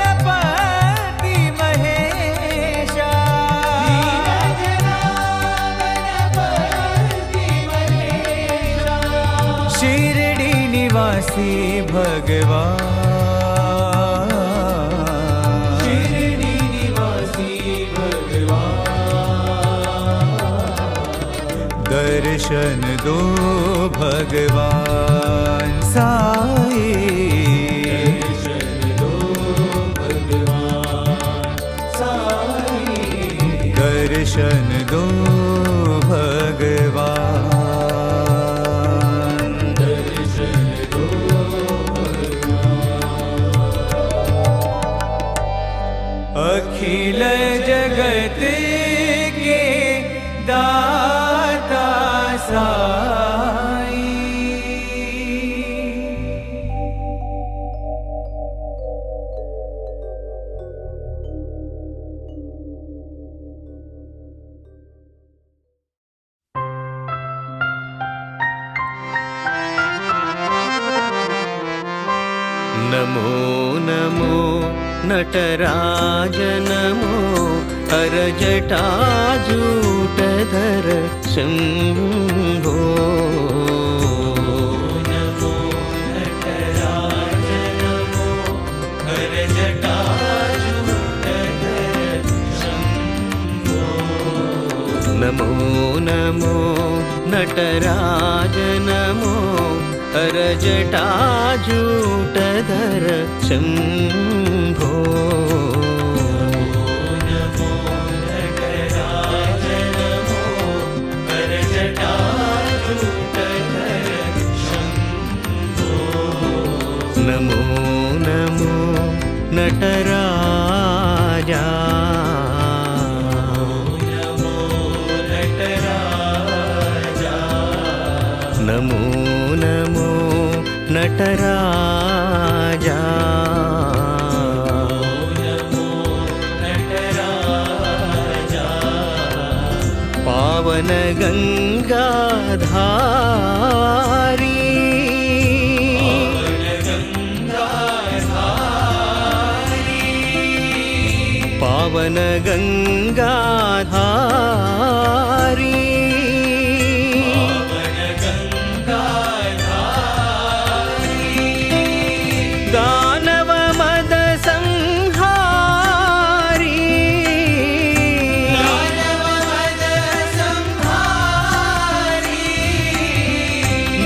जनावनपति महेशा शिरडी निवासी भगवान शिरडी निवासी भगवान दर्शन दो भगवान साई दर्शन दो भगवान साई दर्शन दो भगवान दर्शन दो अखिल जगत के दाता साई नमो नमो नटराज नमो अरजटाजूटधर शम्भो नमो नटराज नमो करजटाजूटधर शम्भो नमो नमो नटराज नमो अरजटाजूटधर शम्भो नमो नटराज नमो करजटाजूटधर शम्भो नमो नमो नटराजा नमो नटराजा नमो नमो नटराजा पावन गंगाधारी पावन गंगाधारी दानव मद संहारी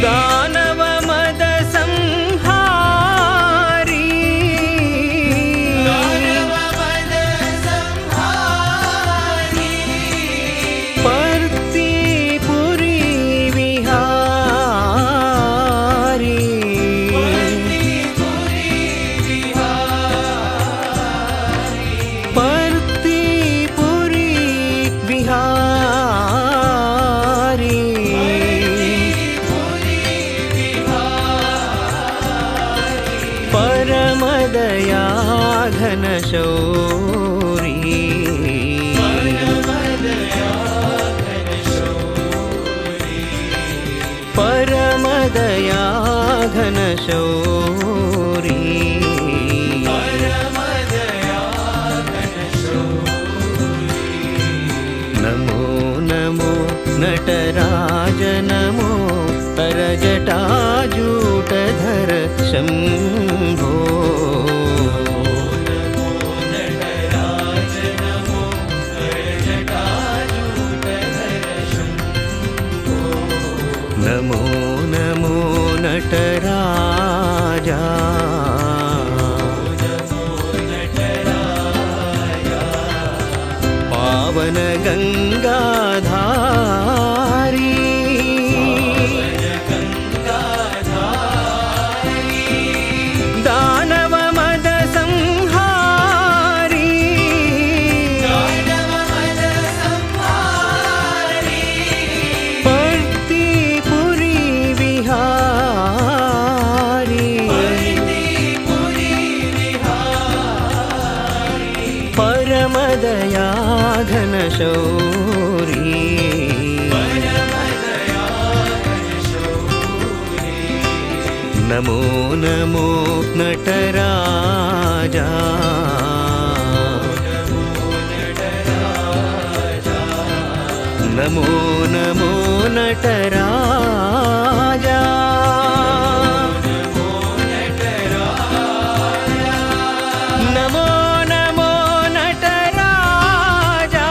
दानव मद संहारी पर्तिपुरी विहारी पर्तिपुरी विहारी परमदया घन शौरी परमदया घन शौरी नमो नमो नटराज नमो परजटाजूटधर शम्भो नमो नमो नटराजा पावन गंगाधारी दानव मद संहारी पर्तिपुरी विहारी परमदया घन शौरी नमो नमो नटराजा नमो नमो नटराजा नमो नमो नटराजा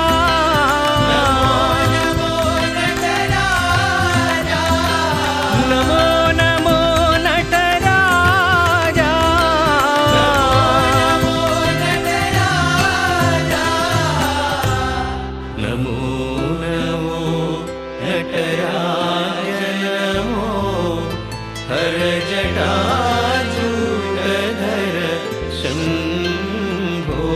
नमो नमो नटराजा नमो नमो नटराज नमो हर जटाजूटधर शम्भो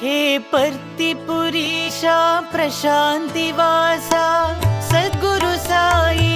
हे पर्तिपुरीशा प्रशान्तिवासा सद्गुरु साई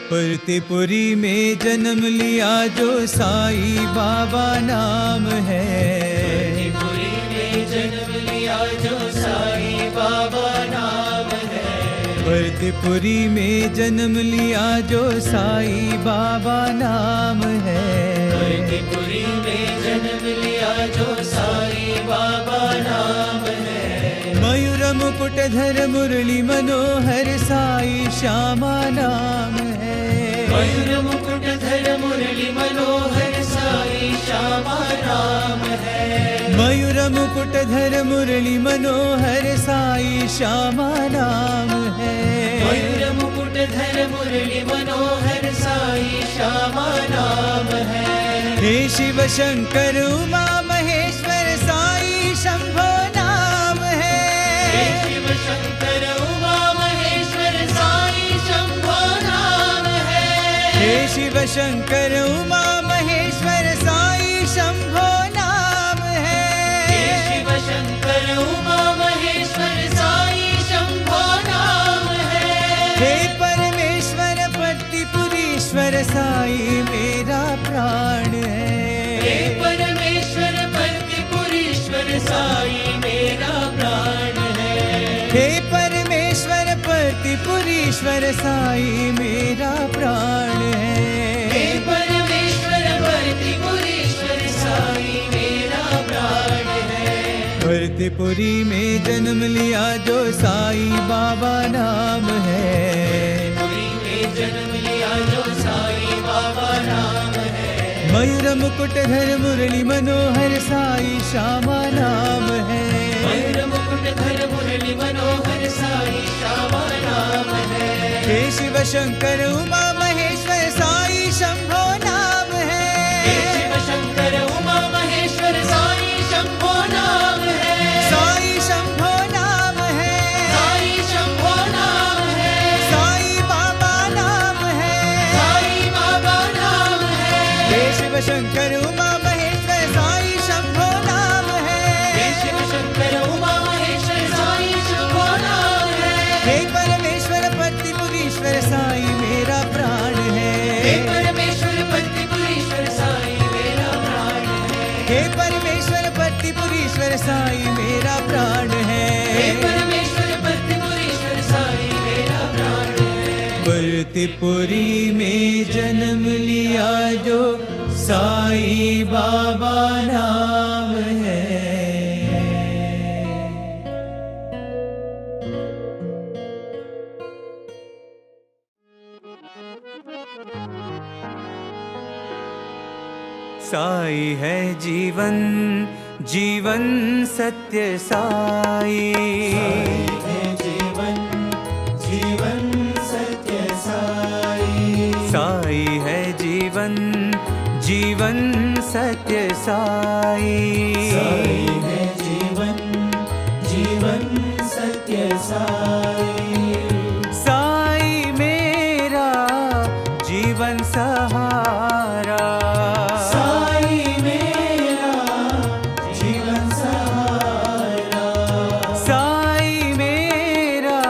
परतेपुरी में जन्म लिया जो साईं बाबा नाम है। परतेपुरी में जन्म लिया जो साईं बाबा नाम है। परतेपुरी में जन्म लिया जो साईं बाबा नाम है। परतेपुरी में जन्म लिया जो साईं बाबा नाम है। मयूर मुकुट धर मुरली मनोहर साईं श्यामा नाम है। मयूर मुकुट धर मुरली मनोहर साईं श्यामा नाम है। मयूर मुकुट धर मुरली मनोहर साईं श्यामा नाम है। मयूर मुकुट धर मुरली मनोहर साईं श्यामा नाम है। हे शिव शंकर उमा महेश्वर साईं शंभो नाम है। हे शिव शंकर उमा महेश्वर साईं शंभो नाम है। हे शिव शंकर उमा महेश्वर साईं शंभो नाम है। हे शिव शंकर उमा महेश्वर साईं शंभो नाम है। हे परमेश्वर पतिपुरीश्वर साईं मेरा प्राण है। हे परमेश्वर पतिपुरीश्वर साईं मेरा प्राण है। हे परमेश्वर पतिपुरीश्वर साईं मेरा प्राण है। हे परमेश्वर पतिपुरीश्वर साईं मेरा प्राण है। परतेपुरी में जन्म लिया जो साईं बाबा नाम है। पुरी में जन्म लिया जो साईं बाबा नाम है। मयूर मुकुट धर मुरली मनोहर साईं श्यामा नाम है। मयूर मुकुट धर मुरली मनोहर साईं श्यामा नाम है। हे शिव शंकर उमा महेश्वर साईं शंभो नाम है। हे शिव शंकर उमा महेश्वर साईं शंभो नाम है। साईं शंभो नाम है। साईं शंभो नाम है। साईं बाबा नाम है। साईं बाबा नाम है। हे शिव शंकर उमा महेश्वर साईं शंभो नाम है। हे शिव शंकर उमा महेश्वर साईं शंभो नाम है। हे परमेश्वर पतिपुरीश्वर साईं मेरा प्राण है। हे परमेश्वर पतिपुरीश्वर साईं मेरा प्राण है। हे परमेश्वर पतिपुरीश्वर साईं मेरा प्राण है। हे परमेश्वर पतिपुरीश्वर साईं मेरा प्राण है। परतेपुरी में जन्म लिया जो साईं बाबा नाम है। साई है जीवन जीवन सत्य साई। जीवन जीवन सत्य साई। साई है जीवन जीवन सत्य साई। साई है जीवन जीवन सत्य साई। साई मेरा जीवन सहारा। साई मेरा जीवन सहारा। साई मेरा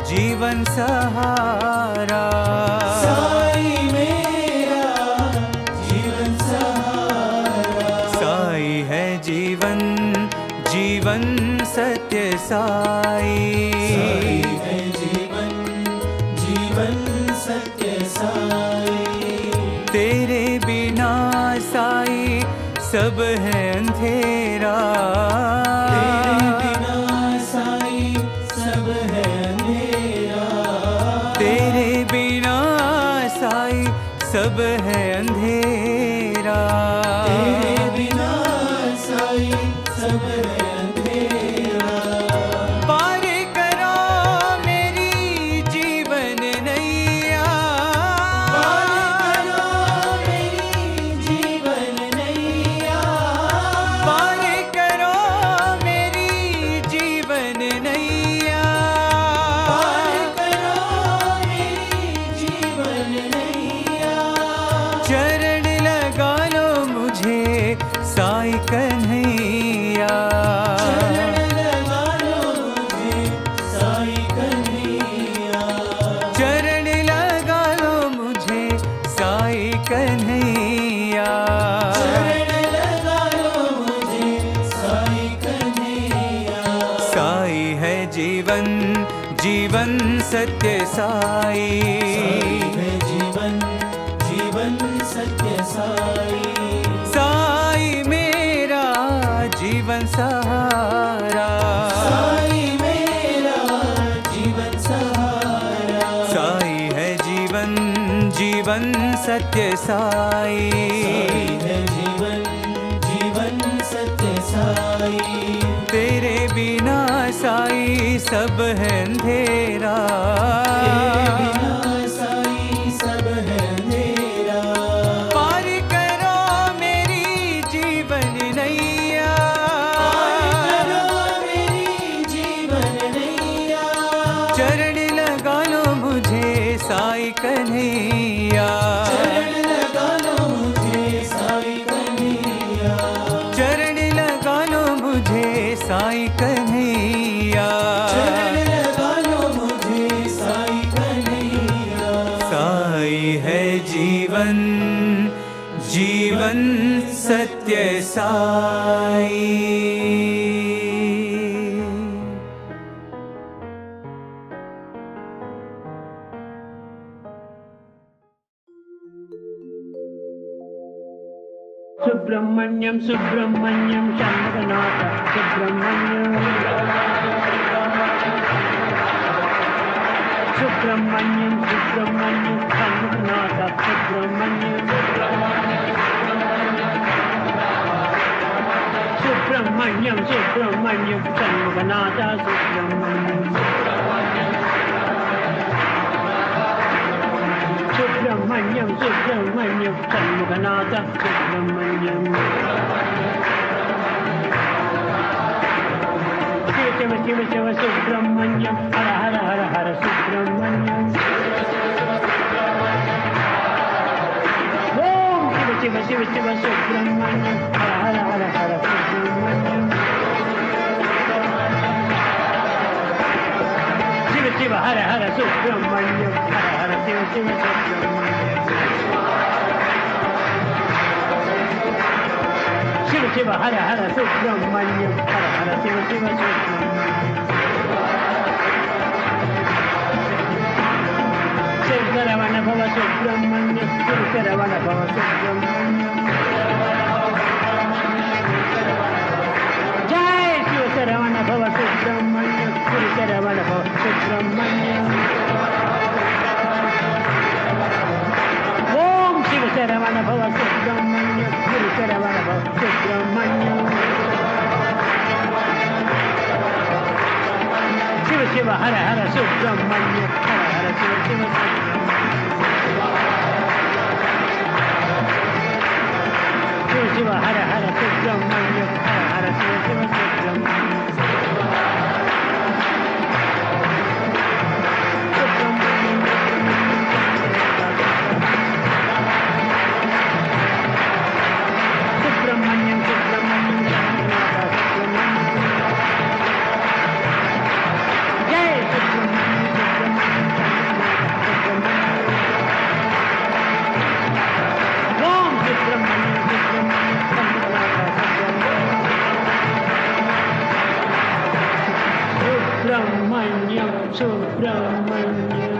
जीवन सहारा। साई मेरा जीवन सहारा। साई है जीवन जीवन सत्य साई। साई है जीवन जीवन सत्य साई। तेरे बिना साई सब है अंधेरा। तेरे बिना साई सब है अंधेरा। तेरे बिना साई सब है अंधेरा। तेरे बिना साई सब है अंधेरा। पार करो मेरी जीवन नैया। पार करो मेरी जीवन नैया। पार करो मेरी जीवन नैया। जीवन जीवन सत्य साई है जीवन जीवन सत्य साई साई मेरा जीवन सहारा साई मेरा जीवन सहारा साई है जीवन जीवन सत्य साई है जीवन जीवन सत्य साई तेरे बिना साई सब है अंधेरा बिना साई सब है अंधेरा पार करो मेरी जीवन नैया करो मेरी जीवन नैया चरण लगा लो मुझे साई कन्हैया चरण लगा लो मुझे साई कन्हैया चरण लगा लो मुझे साई कन्हैया चरण लगा लो मुझे साई कन्हैया साई है जीवन जीवन सत्य साई सुब्रह्मण्यम सुब्रह्मण्यम शंभुनाथ सुब्रह्मण्यम सुब्रह्मण्यम सुब्रह्मण्यम शंभुनाथ सुब्रह्मण्यम सुब्रह्मण्यम सुब्रह्मण्यम शंभुनाथ सुब्रह्मण्यम सुब्रह्मण्यम सुब्रह्मण्यम शंभुनाथ सुब्रह्मण्यम शिव शिव शिव शिव सुब्रह्मण्यम हर हर हर हर सुब्रह्मण्यम ओम शिव शिव शिव शिव सुब्रह्मण्यम हर हर हर हर सुब्रह्मण्यम शिव शिव हर हर सुब्रह्मण्यम हर हर शिव शिव सुब्रह्मण्यम शिव शिव हर हर सुब्रह्मण्यम हर हर शिव शिव सुब्रह्मण्यम शिव शरवण भव सुब्रह्मण्यम शिव शरवण भव सुब्रह्मण्यम जय शिव शरवण भव सुब्रह्मण्यम शिव शरवण भव सुब्रह्मण्यम ओम शिव शरवण भव सुब्रह्मण्यम शिव शरवण भव सुब्रह्मण्यम शिव शिव हर हर सुब्रह्मण्यम हर हर शिव शिव शिव शिव हर हर सुब्रह्मण्यम हर हर शिव शिव सुब्रह्मण्यम सुब्रह्मण्यम सुब्रह्मण्यम जय सुब्रह्मण्यम सुब्रह्मण्यम ओम सुब्रह्मण्यम सुब्रह्मण्यम सुब्रह्मण्यम